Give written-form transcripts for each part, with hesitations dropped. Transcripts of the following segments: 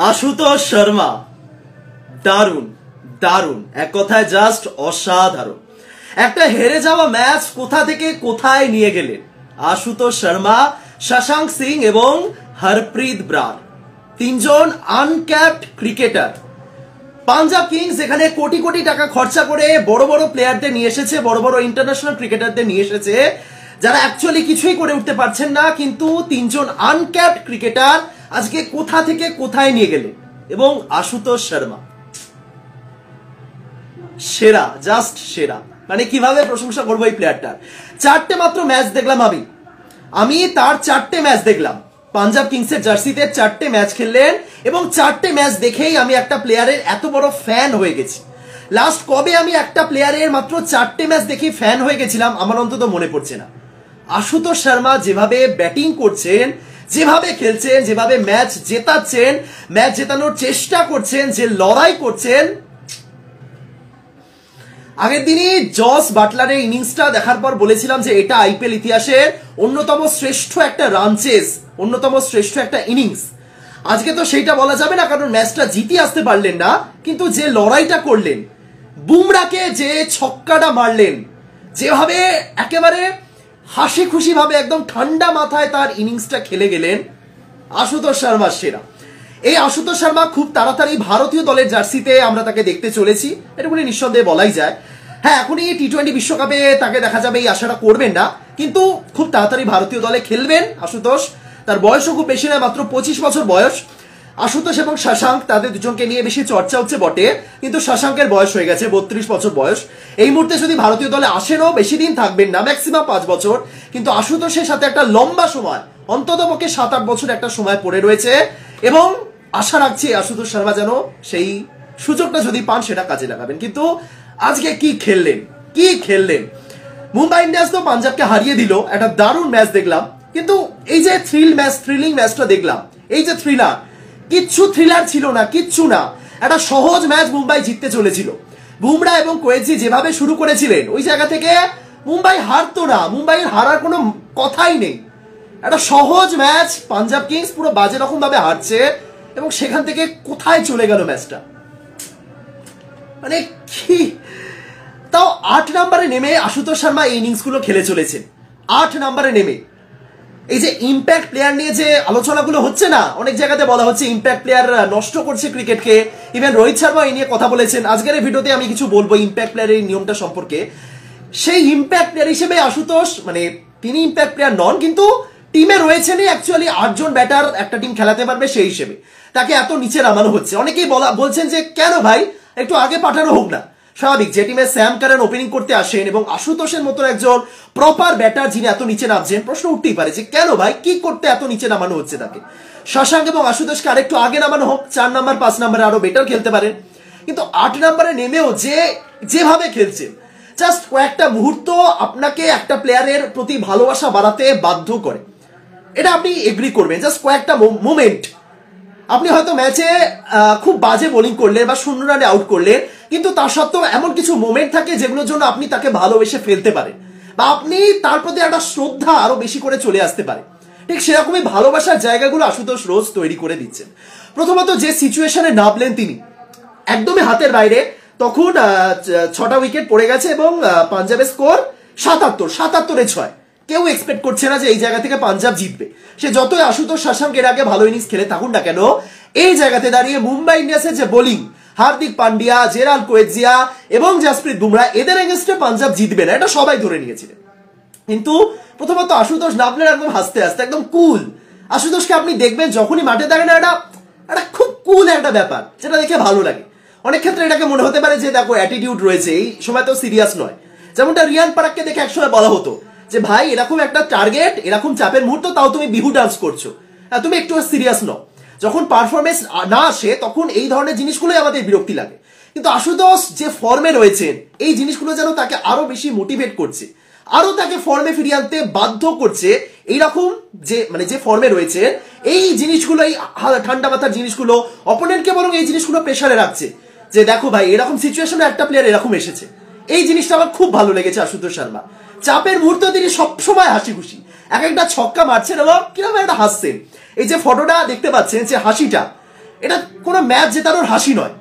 আশুতোষ শর্মা দারুণ দারুণ, এক কথায় জাস্ট অসাধারণ। একটা হেরে যাওয়া ম্যাচ কোথা থেকে কোথায় নিয়ে গেলেন আশুতোষ শর্মা, শশাঙ্ক সিং এবং হরপ্রীত ব্রার, তিনজন আনক্যাপড ক্রিকেটার। পাঞ্জাব কিংস এখানে কোটি কোটি টাকা খরচা করে বড় বড় প্লেয়ারদের নিয়ে এসেছে, বড় বড় ইন্টারন্যাশনাল ক্রিকেটারদের নিয়ে এসেছে, যারা অ্যাকচুয়ালি কিছুই করে উঠতে পারছেন না। কিন্তু তিনজন আনক্যাপড ক্রিকেটার আজকে কোথা থেকে কোথায় নিয়ে গেলেন। এবং আশুতোষ শর্মা সেরা, জাস্ট সেরা। মানে কিভাবে প্রশংসা করবো এই প্লেয়ারটার। চারটে মাত্র ম্যাচ দেখলাম আমি তার চারটে ম্যাচ দেখলাম। পাঞ্জাব কিংসের জার্সিতে চারটে ম্যাচ খেললেন এবং চারটে ম্যাচ দেখেই আমি একটা প্লেয়ারের এত বড় ফ্যান হয়ে গেছি। লাস্ট কবে আমি একটা প্লেয়ারের মাত্র চারটে ম্যাচ দেখে ফ্যান হয়ে গেছিলাম আমার অন্তত মনে পড়ছে না। আশুতোষ শর্মা যেভাবে ব্যাটিং করছেন, যেভাবে খেলছেন, যেভাবে ম্যাচ জেতাচ্ছেন, ম্যাচ জেতানোর চেষ্টা করছেন, যে লড়াই করছেন। আগের দিনই জস বাটলারের ইনিংসটা দেখার পর বলেছিলাম যে এটা আইপিএল ইতিহাসের অন্যতম শ্রেষ্ঠ একটা রান চেস, অন্যতম শ্রেষ্ঠ একটা ইনিংস। আজকে তো সেইটা বলা যাবে না, কারণ ম্যাচটা জিতে আসতে পারলেন না, কিন্তু যে লড়াইটা করলেন, বুমরাকে যে ছক্কাটা মারলেন, যেভাবে একেবারে হাসি খুশি ভাবে একদম ঠান্ডা মাথায় তার ইনিংসটা খেলে গেলেন, আশুতোষ শর্মা সেরা। এই আশুতোষ শর্মা খুব তাড়াতাড়ি ভারতীয় দলের জার্সিতে আমরা তাকে দেখতে চলেছি, এটুকুনি নিঃসন্দেহে বলাই যায়। হ্যাঁ, এখনই টি-20 বিশ্বকাপে তাকে দেখা যাবে, এই আশাটা করবেন না, কিন্তু খুব তাড়াতাড়ি ভারতীয় দলে খেলবেন আশুতোষ। তার বয়সও খুব বেশি নয়, মাত্র 25 বছর বয়স। আশুতোষ এবং শশাঙ্ক, তাদের দুজনকে নিয়ে বেশি চর্চা হচ্ছে বটে, কিন্তু শশাঙ্কের বয়স হয়ে গেছে 32 বছর বয়স। এই মুহূর্তে যদি ভারতীয় দলে আসেনও বেশি দিন থাকবেন না, ম্যাক্সিমাম 5 বছর। কিন্তু আশুতোষের সাথে একটা লম্বা সময়, অন্তত পক্ষে 7-8 বছর একটা সময় পড়ে রয়েছে, এবং আশা রাখছি আশুতোষ শর্মা যেন সেই সুযোগটা যদি পান সেটা কাজে লাগাবেন। কিন্তু আজকে কি খেললেন। মুম্বাই ইন্ডিয়ান্স তো পাঞ্জাবকে হারিয়ে দিল, একটা দারুণ ম্যাচ দেখলাম। কিন্তু এই যে থ্রিলিং ম্যাচটা দেখলাম, এই যে কিচ্ছু থ্রিলার ছিল না, কিচ্ছু না। একটা সহজ ম্যাচ মুম্বাই জিততে চলেছিল। বুমরা এবং কোয়েজি যেভাবে শুরু করেছিলেন, ওই জায়গা থেকে মুম্বাই হারতো না, মুম্বাইয়ের হারার কোনো কথাই নেই। একটা সহজ ম্যাচ, পাঞ্জাব কিংস পুরো বাজে রকম ভাবে হারছে, এবং সেখান থেকে কোথায় চলে গেল ম্যাচটা। মানে কি, তাও 8 নম্বরে নেমে আশুতোষ শর্মা এই ইনিংসগুলো খেলে চলেছেন। 8 নম্বরে নেমে এই যে ইম্প্যাক্ট প্লেয়ার নিয়ে যে আলোচনাগুলো হচ্ছে না, অনেক জায়গাতে বলা হচ্ছে ইম্প্যাক্ট প্লেয়ার নষ্ট করছে ক্রিকেটকে। ইভেন রোহিত শর্মা এই নিয়ে কথা বলেছেন। আজকের এই ভিডিওতে আমি কিছু বলবো ইম্প্যাক্ট প্লেয়ারের নিয়মটা সম্পর্কে। সেই ইম্প্যাক্ট প্লেয়ার হিসেবে আশুতোষ, মানে তিনি ইম্প্যাক্ট প্লেয়ার নন, কিন্তু টিমে রয়েছেনই অ্যাকচুয়ালি 8 জন ব্যাটার একটা টিম খেলাতে পারবে, সেই হিসেবে তাকে এত নিচে নামানো হচ্ছে। অনেকেই বলছেন যে কেন ভাই একটু আগে পাঠানো হোক না। স্বাভাবিক, যে টিমে স্যাম কারান ওপেনিং করতে আসেন এবং আশুতোষের মতো একজন প্রপার ব্যাটার যিনি এত নিচে নামছেন, প্রশ্ন উঠতেই পারে যে কেন ভাই, কি করতে এত নিচে নামানো হচ্ছে তাকে। শশাঙ্ক এবং আশুতোষকে আরেকটু আগে নামানো হোক, 4 নম্বর 5 নম্বরে আরো বেটার খেলতে পারেন। কিন্তু 8 নম্বরে নেমেও যেভাবে খেলছেন, জাস্ট কয়েকটা মুহূর্ত আপনাকে একটা প্লেয়ারের প্রতি ভালোবাসা বাড়াতে বাধ্য করে, এটা আপনি এগ্রি করবেন। জাস্ট কয়েকটা মোমেন্ট, আপনি হয়তো ম্যাচে খুব বাজে বোলিং করলেন বা 0 রানে আউট করলেন, কিন্তু তার সত্ত্বেও এমন কিছু মোমেন্ট থাকে যেগুলোর জন্য আপনি তাকে ভালোবেসে ফেলতে পারেন, বা আপনি তার প্রতি একটা শ্রদ্ধা আরো বেশি করে চলে আসতে পারে। ঠিক সেরকমই ভালোবাসার জায়গাগুলো আশুতোষ রোজ তৈরি করে দিচ্ছেন। প্রথমত যে সিচুয়েশনে নামলেন তিনি একদমই হাতের বাইরে, তখন 6টা উইকেট পড়ে গেছে এবং পাঞ্জাবের স্কোর 77-6। কেউ এক্সপেক্ট করছে না যে এই জায়গা থেকে পাঞ্জাব জিতবে। সে যতই আশুতোষ শশাঙ্ক এর আগে ভালো ইনিংস খেলে থাকুন না কেন, এই জায়গাতে দাঁড়িয়ে মুম্বাই ইন্ডিয়ান্সের যে বোলিং, হার্দিক পান্ডিয়া, জেরাল্ড কোয়েজিয়া এবং জাসপ্রীত বুমরা, এদের এগেইনস্টে পাঞ্জাব জিতবে না, এটা সবাই ধরে নিয়েছিলেন। কিন্তু প্রথমত আশুতোষ নামলেন একদম হাসতে হাসতে, একদম কুল। আশুতোষকে আপনি দেখবেন যখনই মাঠে দাঁড়ায় না, এটা খুব কুল একটা ব্যাপার, যেটা দেখে ভালো লাগে। অনেক ক্ষেত্রে এটাকে মনে হতে পারে যে দেখো অ্যাটিটিউড রয়েছে, এই সময় তো সিরিয়াস নয়। যেমনটা রিয়ান পরাগকে দেখে একসময় বলা হতো যে ভাই এরকম একটা টার্গেট, এরকম চাপের মুহূর্ত, তাও তুমি বিহু ডান্স করছো, তুমি একটু সিরিয়াস নও। যখন পারফরমেন্স না আসে তখন এই ধরনের জিনিসগুলোই আমাদের বিরক্তি লাগে। কিন্তু আশুতোষ যে ফর্মে রয়েছেন, এই জিনিসগুলো যেন তাকে আরো বেশি মোটিভেট করছে, আরো তাকে ফর্মে ফিরিয়ে আনতে বাধ্য করছে। এইরকম যে ফর্মে রয়েছে, এই জিনিসগুলো, এই ঠান্ডা মাথার জিনিসগুলো অপোনেন্টকে বরং এই জিনিসগুলো প্রেসারে রাখছে যে দেখো ভাই এরকম সিচুয়েশনে একটা প্লেয়ার এরকম এসেছে। এই জিনিসটা আমার খুব ভালো লেগেছে আশুতোষ শর্মা। চাপের মুহূর্তে তিনি সবসময় হাসি খুশি, এক একটা ছক্কা মারছেন এবং কিরকম একটা হাসছেন। এই যে ফটোটা দেখতে পাচ্ছেন, যে হাসিটা, এটা কোনো ম্যাচ জেতানোর হাসি নয়।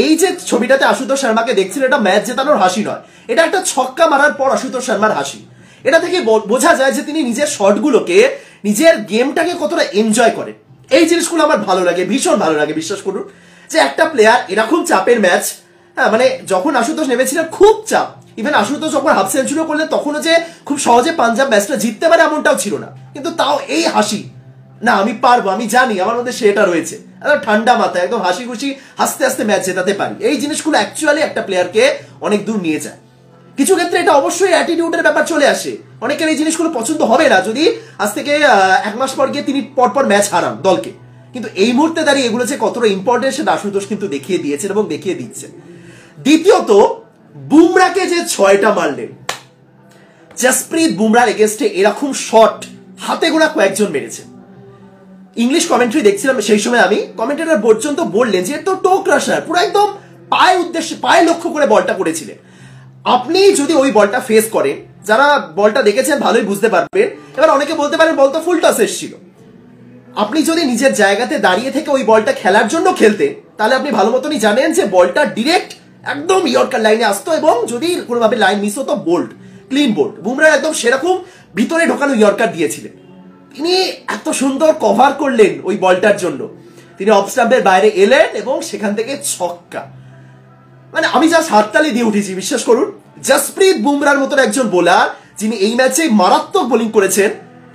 এই যে ছবিটাতে আশুতোষ শর্মাকে দেখছিল, এটা ম্যাচ জেতানোর হাসি নয়, এটা একটা ছক্কা মারার পর আশুতোষ শর্মার হাসি। এটা থেকে বোঝা যায় যে তিনি নিজের শটগুলোকে, নিজের গেমটাকে কতটা এনজয় করে। এই জিনিসগুলো আমার ভালো লাগে, ভীষণ ভালো লাগে। বিশ্বাস করুন যে একটা প্লেয়ার এরকম চাপের ম্যাচ, হ্যাঁ মানে যখন আশুতোষ নেমেছিলেন খুব চাপ, ইভেন আশুতোষ যখন হাফ সেঞ্চুরিও করলেন তখনও যে খুব সহজে পাঞ্জাব ম্যাচটা জিততে পারে এমনটাও ছিল না, কিন্তু তাও এই হাসি, না আমি পারবো, আমি জানি আমার মধ্যে সেটা রয়েছে, একদম ঠান্ডা মাথায় একদম হাসি খুশি হাসতে হাসতে ম্যাচ জেতাতে পারি। এই জিনিসগুলো অ্যাকচুয়ালি একটা প্লেয়ারকে অনেক দূর নিয়ে যায়। কিছু ক্ষেত্রে এটা অবশ্যই অ্যাটিটিউডের ব্যাপার চলে আসে, অনেকের এই জিনিসগুলো পছন্দ হবে না যদি আজ থেকে 1 মাস পর গিয়ে তিনি পরপর ম্যাচ হারান দলকে, কিন্তু এই মুহূর্তে দাঁড়িয়ে এগুলো যে কতটা ইম্পর্টেন্ট সেটা আশুতোষ কিন্তু দেখিয়ে দিয়েছেন এবং দেখিয়ে দিচ্ছেন। দ্বিতীয়ত, বুমরাকে যে 6টা মারলেন, জসপ্রীত বুমরার এগেনস্টে এরকম শট হাতে গোনা কয়েকজন মেরেছেন। ইংলিশ কমেন্ট্রি দেখছিলাম সেই সময়, আমি কমেন্টেটর পর্যন্ত বললেন যে তো টো ক্রাশার, পুরো একদম পায়ে উদ্দেশ্যে, পায়ে লক্ষ্য করে বলটা করেছিলেন। আপনি যদি ওই বলটা ফেস করেন, যারা বলটা দেখেছেন ভালোই বুঝতে পারবেন। এবার অনেকে বলতে পারেন বল তো ফুল টস এসেছিল, আপনি যদি নিজের জায়গাতে দাঁড়িয়ে থেকে ওই বলটা খেলার জন্য খেলতে, তাহলে আপনি ভালো মতনই জানেন যে বলটা ডিরেক্ট একদম ইয়র্কার লাইনে আসতো এবং যদি কোনোভাবে লাইন মিস হতো বোল্ড, ক্লিন বোল্ড। বুমরা একদম সেরকম ভিতরে ঢোকানো ইয়র্কার দিয়েছিলেন। তিনি এত সুন্দর কভার করলেন ওই বলটার জন্য, তিনি অফ স্টাম্পের বাইরে এলেন এবং সেখান থেকে ছক্কা। মানে আমি জাস্ট হাততালি দিয়ে উঠেছি, বিশ্বাস করুন। জসপ্রীত বুমরার মতন একজন বোলার যিনি এই ম্যাচে মারাত্মক বোলিং করেছেন,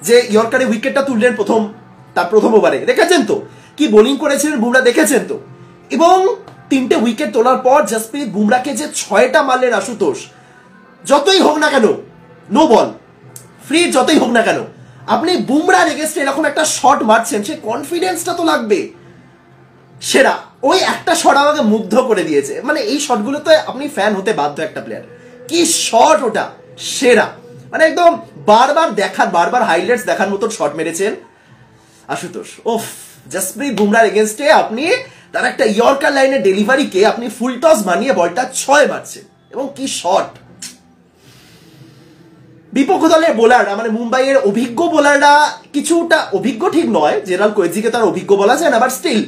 যে ইয়র্কারে উইকেটটা তুললেন তার প্রথম ওভারে, দেখেছেন তো কি বোলিং করেছিলেন বুমরা, দেখেছেন তো। এবং 3টে উইকেট তোলার পর জসপ্রীত বুমরাকে যে 6টা মারলেন আশুতোষ, যতই হোক না কেন নো বল, ফ্রি যতই হোক না কেন, আপনি বুমরার এগেনস্টে এরকম একটা শট মারছেন, সে কনফিডেন্সটা তো লাগবে। সেরা ওই একটা শট আমাকে মুগ্ধ করে দিয়েছে, মানে এই শটগুলোতে আপনি ফ্যান হতে বাধ্য একটা প্লেয়ার। কি শট ওটা, সেরা, মানে একদম বারবার হাইলাইটস দেখার মতো শট মেরেছেন আশুতোষ। ওফ, জসপ্রীত বুমরার এগেনস্টে আপনি তার একটা ইয়র্কার লাইনের ডেলিভারিকে আপনি ফুল টস বানিয়ে বলটা 6 মারছেন, এবং কি শট। বিপক্ষ দলের বোলাররা, মানে মুম্বাইয়ের অভিজ্ঞ বোলাররা, কিছুটা অভিজ্ঞ ঠিক নয়, জেরাল্ড কোয়েজিকে তার অভিজ্ঞ বলা যায় না, বাট স্টিল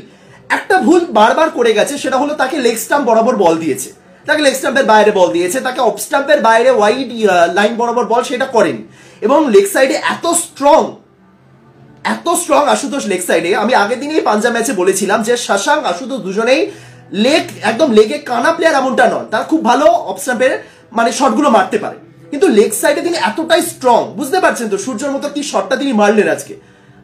একটা ভুল বারবার করে গেছে, সেটা হলো তাকে লেগ স্টাম্প বরাবর বল দিয়েছে, তাকে লেগ স্টাম্পের বাইরে বল দিয়েছে, তাকে অফ স্টাম্পের বাইরে ওয়াইড লাইন বরাবর বল সেটা করেনি। এবং লেগ সাইডে এত স্ট্রং আশুতোষ লেগ সাইডে। আমি আগের দিনই পাঞ্জাব ম্যাচে বলেছিলাম যে শশাঙ্ক আশুতোষ দুজনেই একদম লেগে কানা প্লেয়ার এমনটা নন, তারা খুব ভালো অফ স্টাম্পের মানে শটগুলো মারতে পারে, কিন্তু লেগ সাইডে তিনি এতটাই স্ট্রং, বুঝতে পারছেন তো সূর্যের মতো কি শটটা তিনি মারলেন আজকে।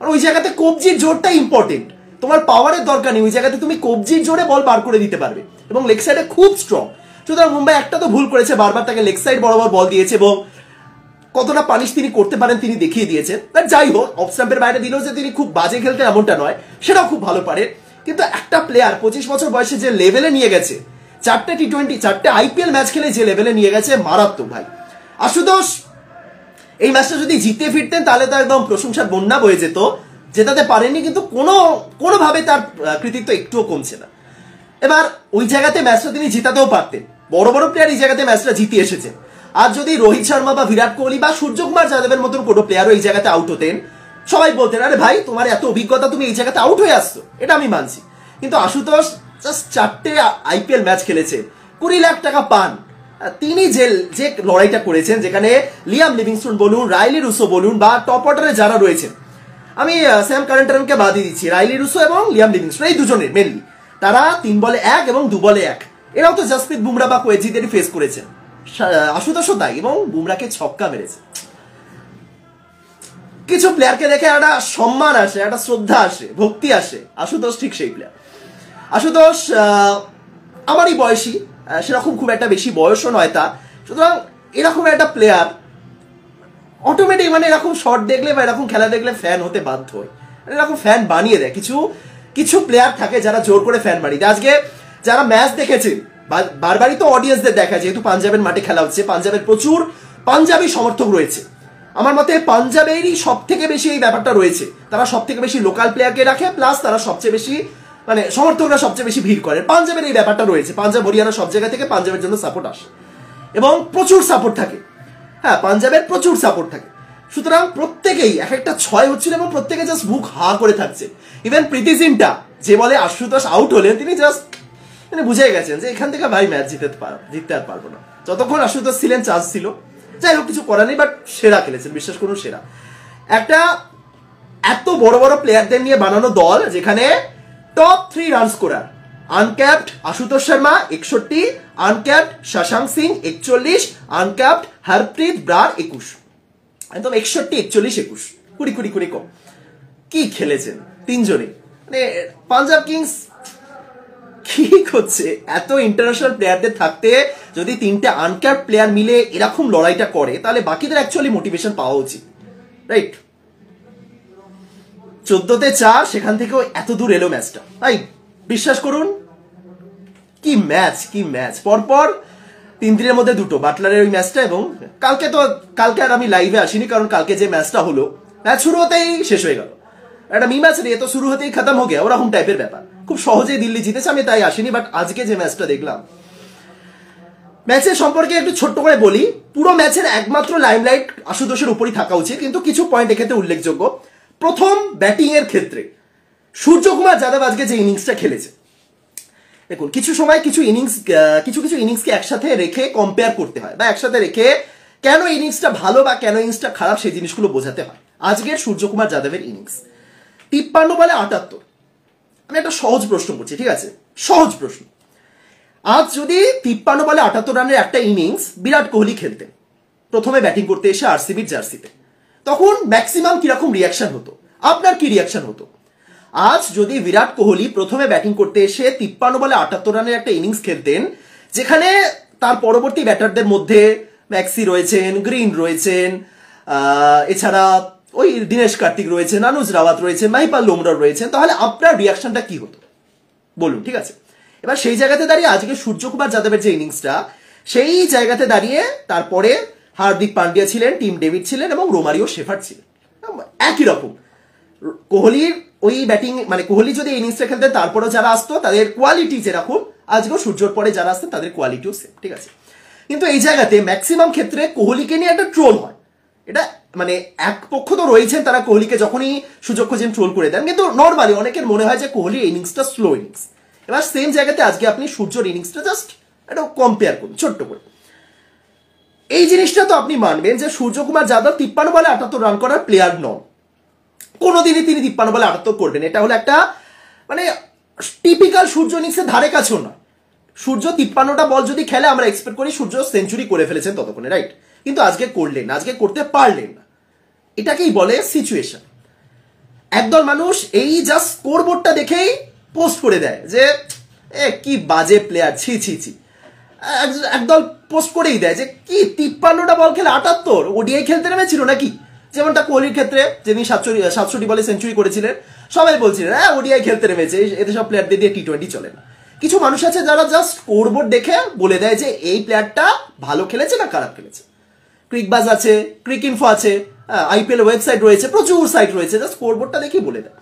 আর ওই জায়গাতে কবজির জোরটা ইম্পর্টেন্ট, তোমার পাওয়ারের দরকার নেই, ওই জায়গাতে তুমি কবজির জোরে বল বার করে দিতে পারবে, এবং লেগ সাইডে খুব স্ট্রং। সুতরাং মুম্বাই একটা তো ভুল করেছে, বারবার তাকে লেগ সাইড বরাবর বল দিয়েছে, এবং কতটা পানিশ তিনি করতে পারেন তিনি দেখিয়ে দিয়েছেন। যাই হোক, অফ স্টাম্পের বাইরে দিলেও যে তিনি খুব বাজে খেলতে এমনটা নয়, সেটাও খুব ভালো পারে। কিন্তু একটা প্লেয়ার 25 বছর বয়সে যে লেভেলে নিয়ে গেছে, 4টে টি20, 4টে আইপিএল ম্যাচ খেলে যে লেভেলে নিয়ে গেছে, মারাত্মক ভাই। আশুতোষ এই ম্যাচটা যদি জিতে ফিরতেন তাহলে তো একদম প্রশংসার বন্যা বয়ে যেত, জেতাতে পারেননি, কিন্তু কোনোভাবে তার কৃতিত্ব একটুও কমছে না। এবার ওই জায়গাতে ম্যাচটা তিনি জিতাতেও পারতেন, বড় বড় প্লেয়ার এই জায়গাতে ম্যাচটা জিতে এসেছে। আর যদি রোহিত শর্মা বা বিরাট কোহলি বা সূর্যকুমার যাদবের মতন কোনো প্লেয়ারও এই জায়গাতে আউট হতেন, সবাই বলতেন আরে ভাই তোমার এত অভিজ্ঞতা, তুমি এই জায়গাতে আউট হয়ে আসছো, এটা আমি মানছি। কিন্তু আশুতোষ জাস্ট 4টে আইপিএল ম্যাচ খেলেছে, 20 লাখ টাকা পান। তিনি যে লড়াইটা করেছেন, যেখানে লিয়াম লিভিংস্টোন বলুন, রাইলি রুসো বলুন, বা টপ অর্ডারে যারা রয়েছেন, আমি স্যাম কারেন্টারকে বাদই দিচ্ছি, রাইলি রুসো এবং লিয়াম লিভিংস্টোন এই দুজনের মেনলি, তারা 3 বলে 1 এবং 2 বলে 1, এরাও তো জসপ্রীত বুমরা বা কোয়েজিদেরই ফেস করেছেন, আশুতোষও তাই, এবং বুমরাকে ছক্কা মেরেছে। কিছু প্লেয়ারকে দেখে একটা সম্মান আসে, একটা শ্রদ্ধা আসে, ভক্তি আসে, আশুতোষ ঠিক সেই প্লেয়ার। আশুতোষ আমারই বয়সী, সেরকম খুব একটা বেশি বয়সও নয় তা, সুতরাং এরকম একটা প্লেয়ার অটোমেটিক মানে এরকম শট দেখলে বা এরকম খেলা দেখলে ফ্যান হতে বাধ্য হয়, এরকম ফ্যান বানিয়ে দেয়। কিছু প্লেয়ার থাকে যারা জোর করে ফ্যান বানিয়ে দেয়। আজকে যারা ম্যাচ দেখেছে, বারবারই তো অডিয়েন্সদের দেখা, যেহেতু পাঞ্জাবের মাঠে খেলা হচ্ছে, পাঞ্জাবের প্রচুর পাঞ্জাবি সমর্থক রয়েছে, আমার মতে পাঞ্জাবেরই সব থেকে বেশি এই ব্যাপারটা রয়েছে, তারা সব থেকে বেশি লোকাল প্লেয়ারকে রাখে, প্লাস তারা সবচেয়ে বেশি মানে সমর্থকরা সবচেয়ে বেশি ভিড় করে, পাঞ্জাবের এই ব্যাপারটা রয়েছে। পাঞ্জাব হরিয়ানা সব জায়গা থেকে পাঞ্জাবের জন্য সাপোর্ট আসে এবং প্রচুর সাপোর্ট থাকে, হ্যাঁ পাঞ্জাবের প্রচুর সাপোর্ট থাকে। সুতরাং প্রত্যেকেই এক একটা ছয় হচ্ছিল এবং প্রত্যেকে জাস্ট মুখ হা করে থাকছে। ইভেন প্রীতি জিন্টা যে বলে আশুতোষ আউট হলেন, তিনি জাস্ট মানে বুঝে গেছেন যে এখান থেকে ভাই ম্যাচ জিততে আর পারবো না। যতক্ষণ আশুতোষ ছিলেন চান্স ছিল, যাই হোক কিছু করার নেই, বাট সেরা খেলেছেন, বিশ্বাস করুন সেরা। একটা এত বড় বড় প্লেয়ারদের নিয়ে বানানো দল যেখানে top 3 run scorer, uncapped Ashutosh Sharma 61, uncapped Shashank Singh 41, uncapped Harpreet Brar 21, একদম 61, 41, 21, 20 কম। কি খেলেছেন তিনজনে, মানে পাঞ্জাব কিংস কি করছে? এত ইন্টারন্যাশনাল প্লেয়ারদের থাকতে যদি 3টে আনক্যাপড প্লেয়ার মিলে এরকম লড়াইটা করে, তাহলে বাকিদের অ্যাকচুয়ালি মোটিভেশন পাওয়া উচিত, রাইট? 14-4 সেখান থেকেও এত দূর এলো ম্যাচটা, ভাই বিশ্বাস করুন কি ম্যাচ। পরপর 3 দিনের মধ্যে 2টো, বাটলারের ওই ম্যাচটা এবং কালকে আর আমি লাইভে আসিনি, কারণ কালকে যে ম্যাচটা হলো, ম্যাচ শুরু হতেই শেষ হয়ে গেল। একটা ম্যাচ নিয়ে তো শুরু হতেই খতম হয়ে গেল, ওরকম টাইপের ব্যাপার। খুব সহজেই দিল্লি জিতেছে, আমি তাই আসিনি। বাট আজকে যে ম্যাচটা দেখলাম, ম্যাচের সম্পর্কে একটু ছোট্ট করে বলি। পুরো ম্যাচের একমাত্র লাইমলাইট আশুতোষের উপরই থাকা উচিত, কিন্তু কিছু পয়েন্ট এক্ষেত্রে উল্লেখযোগ্য। প্রথম ব্যাটিং এর ক্ষেত্রে সূর্যকুমার যাদব আজকে যে ইনিংসটা খেলেছে, দেখুন কিছু সময় কিছু ইনিংসকে একসাথে রেখে কম্পেয়ার করতে হয়, বা একসাথে রেখে কেন ইনিংসটা ভালো বা কেন ইনিংসটা খারাপ সেই জিনিসগুলো বোঝাতে হয়। আজকের সূর্যকুমার যাদবের ইনিংস 53 বলে 78। আমি একটা সহজ প্রশ্ন করছি, ঠিক আছে? সহজ প্রশ্ন। আজ যদি 53 বলে 78 রানের একটা ইনিংস বিরাট কোহলি খেলতেন প্রথমে ব্যাটিং করতে এসে আরসিবির জার্সিতে, তখন ম্যাক্সিমাম কিরকম রিয়াকশন হতো? আপনার কি রিয়াকশন হতো? আজ যদি বিরাট কোহলি প্রথমে ব্যাটিং করতে এসে 53 বলে 78 রানের একটা ইনিংস খেলতেন, যেখানে তার পরবর্তী ব্যাটারদের মধ্যে ম্যাক্সি রয়েছেন, গ্রিন রয়েছেন, এছাড়া ওই দীনেশ কার্তিক রয়েছেন, অনুজ রাওয়াত রয়েছেন, মাহিপাল লোমরা রয়েছেন, তাহলে আপনার রিয়াকশনটা কি হতো বলুন, ঠিক আছে? এবার সেই জায়গাতে দাঁড়িয়ে আজকে সূর্যকুমার যাদবের যে ইনিংসটা, সেই জায়গাতে দাঁড়িয়ে তারপরে হার্দিক পান্ডিয়া ছিলেন, টিম ডেভিড ছিলেন এবং রোমারিও শেফার্ড ছিলেন, একই রকম। কোহলির ওই ব্যাটিং, মানে কোহলি যদি ইনিংসটা খেলতেন তারপরেও যারা আসতো তাদের কোয়ালিটি যেরকম, আজকেও সূর্যর পরে যারা আসতেন তাদের কোয়ালিটিও সেম, ঠিক আছে? কিন্তু এই জায়গাতে ম্যাক্সিমাম ক্ষেত্রে কোহলিকে নিয়ে একটা ট্রোল হয়। এটা মানে এক পক্ষ তো রয়েছেন, তারা কোহলিকে যখনই সুযোগ খোঁজেন ট্রোল করে দেন, কিন্তু নর্মালি অনেকের মনে হয় যে কোহলির ইনিংসটা স্লো ইনিংস। এবার সেম জায়গাতে আজকে আপনি সূর্যর ইনিংসটা জাস্ট একটা কম্পেয়ার করুন ছোট্ট করে। এই জিনিসটা তো আপনি মানবেন যে সূর্যকুমার যাদব 53 বলে 78 রান করার প্লেয়ার নন, কোনোদিনই তিনি 53 বলে 78 করবেন, এটা হলো একটা মানে টিপিক্যাল সূর্য ইনিংসের ধারে কাছেও না। সূর্য 53টা বল যদি খেলে আমরা এক্সপেক্ট করি সূর্য সেঞ্চুরি করে ফেলেছেন ততক্ষণে, রাইট? কিন্তু আজকে করলেন না, আজকে করতে পারলেন না। এটাকেই বলে সিচুয়েশন। একদল মানুষ এই জাস্ট স্কোরবোর্ডটা দেখেই পোস্ট করে দেয় যে কি বাজে প্লেয়ার, ছি ছি ছি। একদল পোস্ট করেই দেয় যে কি 53টা বল খেলে 78, ওডিআই খেলতে নেমেছিল নাকি? যেমনটা কোহলির ক্ষেত্রে, যিনি 67 বলে সেঞ্চুরি করেছিলেন, সবাই বলছিলেন হ্যাঁ ওডিআই খেলতে নেমেছে, এদের সব প্লেয়ারদের দিয়ে টি20 চলে না। কিছু মানুষ আছে যারা জাস্ট স্কোরবোর্ড দেখে বলে দেয় যে এই প্লেয়ারটা ভালো খেলেছে না খারাপ খেলেছে। ক্রিকবাজ আছে, ক্রিকইনফো আছে, আইপিএল ওয়েবসাইট রয়েছে, প্রচুর সাইট রয়েছে, জাস্ট স্কোরবোর্ডটা দেখেই বলে দেয়।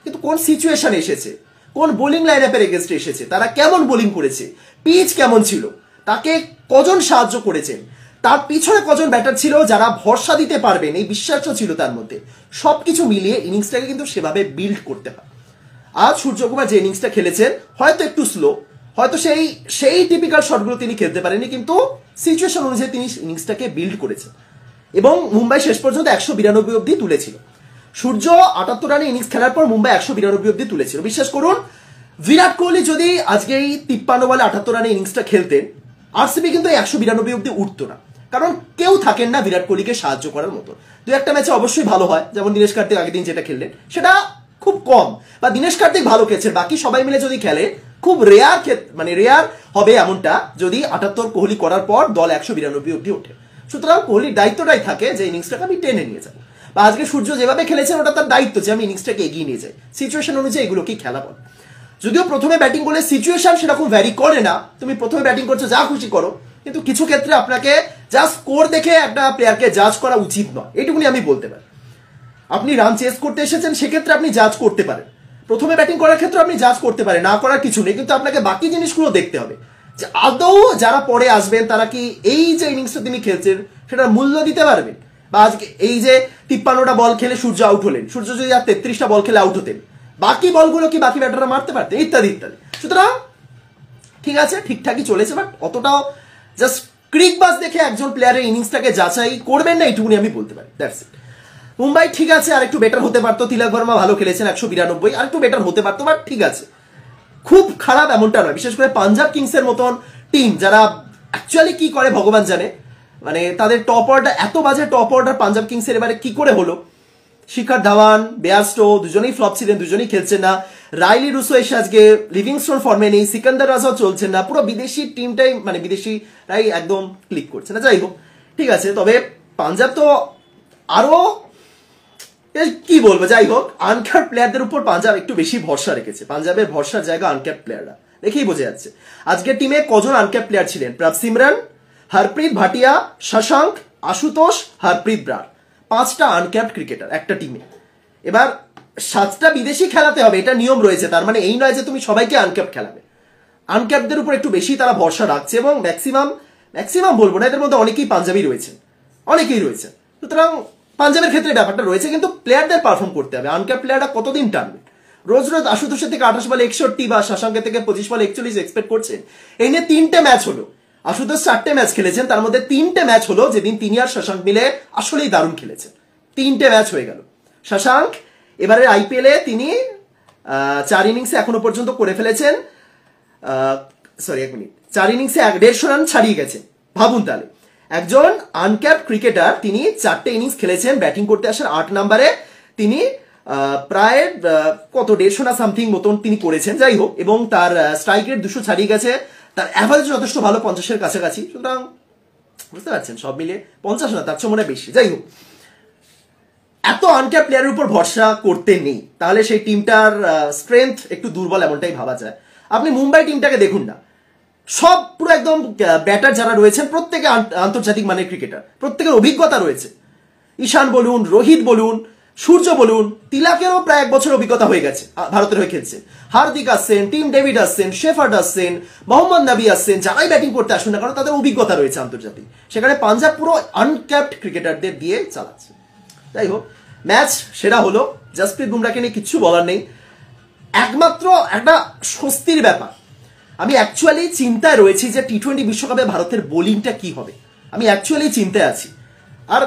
কিন্তু কোন সিচুয়েশন এসেছে, কোন বোলিং লাইন আপের এগেনস্টে এসেছে, তারা কেমন বোলিং করেছে, পিচ কেমন ছিল, তাকে কজন সাহায্য করেছেন, তার পিছনে কজন ব্যাটার ছিল যারা ভরসা দিতে পারবেন, এই বিশ্বাসও ছিল তার মধ্যে, সবকিছু মিলিয়ে ইনিংসটাকে কিন্তু সেভাবে বিল্ড করতে হয়। আজ সূর্যকুমার যে ইনিংসটা খেলেছেন হয়তো একটু স্লো, হয়তো সেই টিপিক্যাল শটগুলো তিনি খেলতে পারেননি, কিন্তু সিচুয়েশন অনুযায়ী তিনি ইনিংসটাকে বিল্ড করেছেন এবং মুম্বাই শেষ পর্যন্ত 192 অব্দি তুলেছিল। সূর্য 78 রানে ইনিংস খেলার পর মুম্বাই 192 অব্দি তুলেছিল। বিশ্বাস করুন বিরাট কোহলি যদি আজকে এই 53 বলে 78 রানে ইনিংসটা খেলতেন, আরসিবি কিন্তু 192 অব্দি উঠতো না, কারণ কেউ থাকেন না বিরাট কোহলিকে সাহায্য করার মতো। দু একটা ম্যাচে অবশ্যই ভালো হয়, যেমন দীনেশ কার্তিক আগের দিন যেটা খেললেন সেটা খুব কম, বা দীনেশ কার্তিক ভালো খেলছেন, বাকি সবাই মিলে যদি খেলে খুব রেয়ার মানে রেয়ার হবে এমনটা যদি 78 কোহলি করার পর দল 192 অব্দি ওঠে। সুতরাং কোহলির দায়িত্বটাই থাকে যে ইনিংসটাকে আমি টেনে নিয়ে যাবো, বা আজকে সূর্য যেভাবে খেলেছেন ওটা তার দায়িত্ব যে আমি ইনিংসটাকে এগিয়ে নিয়ে যাই। সিচুয়েশন অনুযায়ী এগুলোকেই খেলা বল। যদিও প্রথমে ব্যাটিং করলে সিচুয়েশন সেরকম ভ্যারি করে না, তুমি প্রথমে ব্যাটিং করছো যা খুশি করো, কিন্তু কিছু ক্ষেত্রে আপনাকে জাস্ট স্কোর দেখে একটা প্লেয়ারকে জাজ করা উচিত নয়, এটুকুনি আমি বলতে পারি। আপনি রান চেস করতে এসেছেন সেক্ষেত্রে আপনি জাজ করতে পারেন, প্রথমে ব্যাটিং করার ক্ষেত্রে আপনি জাজ করতে পারেন, না করার কিছু নেই, কিন্তু আপনাকে বাকি জিনিসগুলো দেখতে হবে যে আদৌ যারা পরে আসবেন তারা কি এই যে ইনিংসটা তিনি খেলছেন সেটার মূল্য দিতে পারবেন, বা আজকে এই যে 53টা বল খেলে সূর্য আউট হলেন, সূর্য যদি আর 33টা বল খেলে আউট হতেন, বাকি বলগুলো কি বাকি ব্যাটাররা মারতে পারতেন, ইত্যাদি ইত্যাদি। সুতরাং ঠিক আছে, ঠিকঠাকই চলেছে, বাট অতটাও জাস্ট ক্রিকবাজ দেখে একজন প্লেয়ারের ইনিংসটাকে যাচাই করবেন না, এইটুকুনি আমি বলতে পারি। That's it. মুম্বাই ঠিক আছে, আর একটু বেটার হতে পারতো। তিলক ভার্মা ভালো খেলেছেন 192, আর একটু বেটার হতে পারতো, বাট ঠিক আছে, খুব খারাপ এমনটা নয়। বিশেষ করে পাঞ্জাব কিংসের মতন টিম, যারা অ্যাকচুয়ালি কি করে ভগবান জানে, মানে তাদের টপ অর্ডার এত বাজে, টপ অর্ডার পাঞ্জাব কিংসের এবারে কি করে হলো। শিখর ধাওয়ান, বেয়ারস্টো দুজনেই ফ্লপ ছিলেন, দুজনেই খেলছেন না। রাইলি রুসো এসে আজকে লিভিংস্টোন ফর্মে নেই, সিকান্দার রাজাও চলছেন না, পুরো বিদেশি টিমটাই, মানে বিদেশিরাই একদম ক্লিক করছে না। যাই হোক, ঠিক আছে, তবে পাঞ্জাব তো আরো কি বলবো, যাই হোক, আনক্যাপ প্লেয়ারদের উপর পাঞ্জাব একটু বেশি ভরসা রেখেছে। পাঞ্জাবের ভরসার জায়গা আনক্যাপ প্লেয়াররা, দেখেই বোঝা যাচ্ছে। আজকের টিমে কজন আনক্যাপ প্লেয়ার ছিলেন? প্রভ সিমরন, হরপ্রীত ভাটিয়া, শশাঙ্ক, আশুতোষ, হরপ্রীত ব্রার, 5টা আনক্যাপ ক্রিকেটার একটা টিমে। এবার 7টা বিদেশি খেলাতে হবে, এটা নিয়ম রয়েছে। তার মানে এই নয় যে তুমি সবাইকে আনক্যাপ খেলাবে। আনক্যাপদের উপর একটু বেশি তারা ভরসা রাখছে, এবং ম্যাক্সিমাম বলবো না, এদের মধ্যে অনেকেই পাঞ্জাবি রয়েছেন, অনেকেই রয়েছে। সুতরাং পাঞ্জাবের ক্ষেত্রে ব্যাপারটা রয়েছে, কিন্তু প্লেয়ারদের পারফর্ম করতে হবে। আনক্যাপ প্লেয়াররা কতদিন টানবে? রোজ রোজ আশুতোষের থেকে 28 বলে 61 বা শশাঙ্কের থেকে 25 বলে 41 এক্সপেক্ট করছেন। এই নিয়ে 3টে ম্যাচ হলো, আশুতোষ 4টে ম্যাচ খেলেছেন, তার মধ্যে 3টে ম্যাচ হলো যেদিন তিনি আর শশাঙ্ক মিলে আসলেই দারুণ খেলেছেন। 3টে ম্যাচ হয়ে গেল। শশাঙ্ক এবারের আইপিএলে তিনি 4 ইনিংসে এখনো পর্যন্ত করে ফেলেছেন, 4 ইনিংসে 150 রান ছাড়িয়ে গেছেন। ভাবুন তাহলে, একজন আনক্যাপ ক্রিকেটার, তিনি 4টে ইনিংস খেলেছেন, ব্যাটিং করতে আসার 8 নম্বরে তিনি প্রায় কত 150 না সামথিং মতন তিনি করেছেন। যাই হোক, এবং তার স্ট্রাইক রেট 200 ছাড়িয়ে গেছে, তার অ্যাভারেজ যথেষ্ট ভালো, 50-এর কাছাকাছি। সুতরাং বুঝতে পারছেন, সব মিলিয়ে 50 না, তার চেয়ে মনে বেশি। যাই হোক, এত আনক্যাপ প্লেয়ারের উপর ভরসা করতে নেই, তাহলে সেই টিমটার স্ট্রেংথ একটু দুর্বল, এমনটাই ভাবা যায়। আপনি মুম্বাই টিমটাকে দেখুন না, সব পুরো একদম ব্যাটার যারা রয়েছেন প্রত্যেকে আন্তর্জাতিক মানের ক্রিকেটার, প্রত্যেকের অভিজ্ঞতা রয়েছে। ঈশান বলুন, রোহিত বলুন, সূর্য বলুন, তিলাকেরও প্রায় 1 বছর অভিজ্ঞতা হয়ে গেছে, ভারতের হয়ে খেলছে। হার্দিক আসছেন, টিম ডেভিড আসছেন, শেফার্ড আসছেন, মোহাম্মদ নবী আসছেন, যারাই ব্যাটিং করতে আসুন না কারণ তাদের অভিজ্ঞতা রয়েছে আন্তর্জাতিক। সেখানে পাঞ্জাব পুরো আনক্যাপড ক্রিকেটারদের দিয়ে চালাচ্ছে। যাই হোক, ম্যাচ সেরা হলো, জসপ্রীত বুমরাকে নিয়ে কিচ্ছু বলার নেই। একমাত্র একটা স্বস্তির ব্যাপার, আমি অ্যাকচুয়ালি চিন্তায় রয়েছি যে টি20 বিশ্বকাপে ভারতের বোলিংটা কি হবে। আমি অ্যাকচুয়ালি চিন্তায় আছি। আর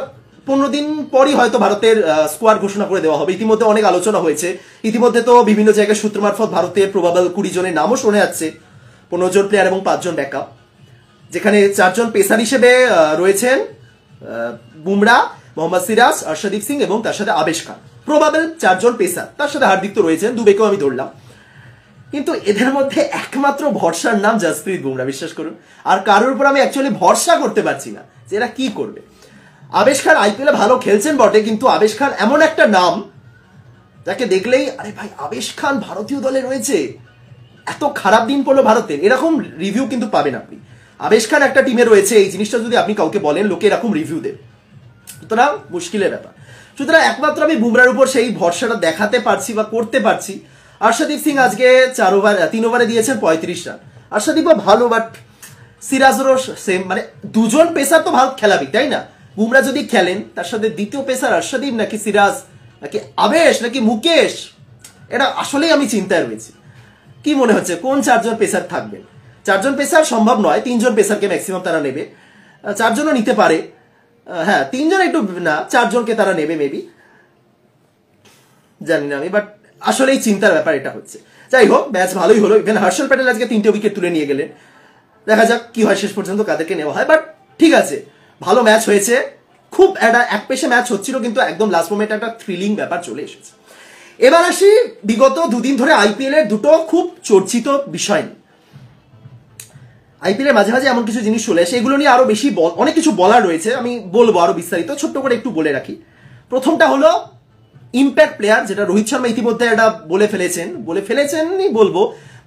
15 দিন পরই হয়তো ভারতের স্কোয়াড ঘোষণা করে দেওয়া হবে। ইতিমধ্যে অনেক আলোচনা হয়েছে, ইতিমধ্যে তো বিভিন্ন জায়গায় সূত্র মারফত ভারতের প্রবাবল 20 জনের নামও শোনা যাচ্ছে, 15 জন প্লেয়ার এবং 5 জন ব্যাকআপ, যেখানে 4 জন পেসার হিসেবে রয়েছেন বুমরা, মোহাম্মদ সিরাজ, অর্শদীপ সিং এবং তার সাথে আবেশ খান। প্রবাবল 4 জন পেসার, তার সাথে হার্দিক তো রয়েছেন, দুবেকেও আমি ধরলাম। কিন্তু এদের মধ্যে একমাত্র ভরসার নাম জসপ্রীত বুমরা, বিশ্বাস করুন। আর কারোর উপর আমি অ্যাকচুয়ালি ভরসা করতে পারছি না যে এরা কি করবে। আবেশ খান আইপিএলে ভালো খেলছেন বটে, কিন্তু আবেশ খান এমন একটা নাম যাকে দেখলেই আরে ভাই আবেশ খান ভারতীয় দলে রয়েছে, এত খারাপ দিন পড়লো ভারতের, এরকম রিভিউ কিন্তু পাবেন আপনি। আবেশ খান একটা টিমে রয়েছে, এই জিনিসটা যদি আপনি কাউকে বলেন, লোকে এরকম রিভিউ দেবে। সুতরাং মুশকিলের ব্যাপার। সুতরাং একমাত্র আমি বুমরার উপর সেই ভরসাটা দেখাতে পারছি বা করতে পারছি। অর্শদীপ সিং আজকে 3 ওভারে দিয়েছেন 35 রান। অর্শদীপও ভালো, বাট সিরাজেরও সেম, মানে 2 জন পেসার তো ভারত খেলাবি, তাই না? বুমরা যদি খেলেন, তার সাথে দ্বিতীয় পেসার অর্শদীপ নাকি সিরাজ নাকি আবেশ নাকি মুকেশ, এটা আসলেই আমি চিন্তায় রয়েছি। কি মনে হচ্ছে কোন 4 জন পেসার থাকবেন? 4 জন পেসার সম্ভব নয়, 3 জন পেসারকে ম্যাক্সিমাম তারা নেবে, 4 জনও নিতে পারে, হ্যাঁ 3 জন একটু না, 4 জনকে তারা নেবে মেবি, জানি না আমি, বাট আসলেই চিন্তার ব্যাপার এটা হচ্ছে। যাই হোক, ম্যাচ ভালোই হলো। ইভেন হর্ষল প্যাটেল আজকে 3টে উইকেট তুলে নিয়ে গেলেন, দেখা যাক কি হয় শেষ পর্যন্ত, কাদেরকে নেওয়া হয়। বাট ঠিক আছে, ভালো ম্যাচ হয়েছে, খুব একটা একপেশে ম্যাচ হচ্ছিল, কিন্তু একদম লাস্ট মোমেন্টে একটা থ্রিলিং ব্যাপার চলে এসেছে। এবার আসি বিগত 2 দিন ধরে আইপিএল এর দুটো খুব চর্চিত বিষয় নিয়ে। আইপিএল এর মাঝে মাঝে এমন কিছু জিনিস চলে আসে, এগুলো নিয়ে আরো বেশি অনেক কিছু বলার রয়েছে, আমি বলবো আরো বিস্তারিত, ছোট্ট করে একটু বলে রাখি। প্রথমটা হলো ইম্প্যাক্ট প্লেয়ার, যেটা রোহিত শর্মা ইতিমধ্যে এটা বলে ফেলেছেনই বলবো,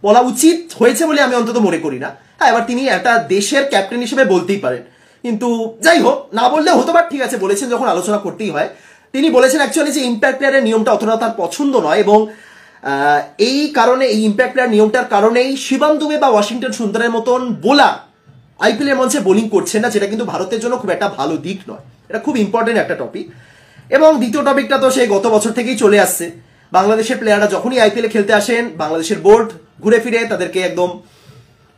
বলা উচিত হয়েছে বলে আমি অন্তত মনে করি না। হ্যাঁ, এবার তিনি একটা দেশের ক্যাপ্টেন হিসেবে বলতেই পারেন, কিন্তু যাই হোক, না বললে হতো, বাট ঠিক আছে বলেছেন যখন আলোচনা করতেই হয়। তিনি বলেছেন অ্যাকচুয়ালি যে ইম্প্যাক্ট প্লেয়ারের নিয়মটা অতটা তার পছন্দ নয়, এবং এই কারণে, এই ইম্প্যাক্ট প্লেয়ার নিয়মটার কারণেই শিবম দুবে বা ওয়াশিংটন সুন্দরের মতন বোলার আইপিএল এর মঞ্চে বোলিং করছেন না, যেটা কিন্তু ভারতের জন্য খুব একটা ভালো দিক নয়। এটা খুব ইম্পর্টেন্ট একটা টপিক। এবং দ্বিতীয় টপিকটা তো সেই গত বছর থেকেই চলে আসছে, বাংলাদেশের প্লেয়াররা যখনই আইপিএলে খেলতে আসেন বাংলাদেশের বোর্ড ঘুরে ফিরে তাদেরকে একদম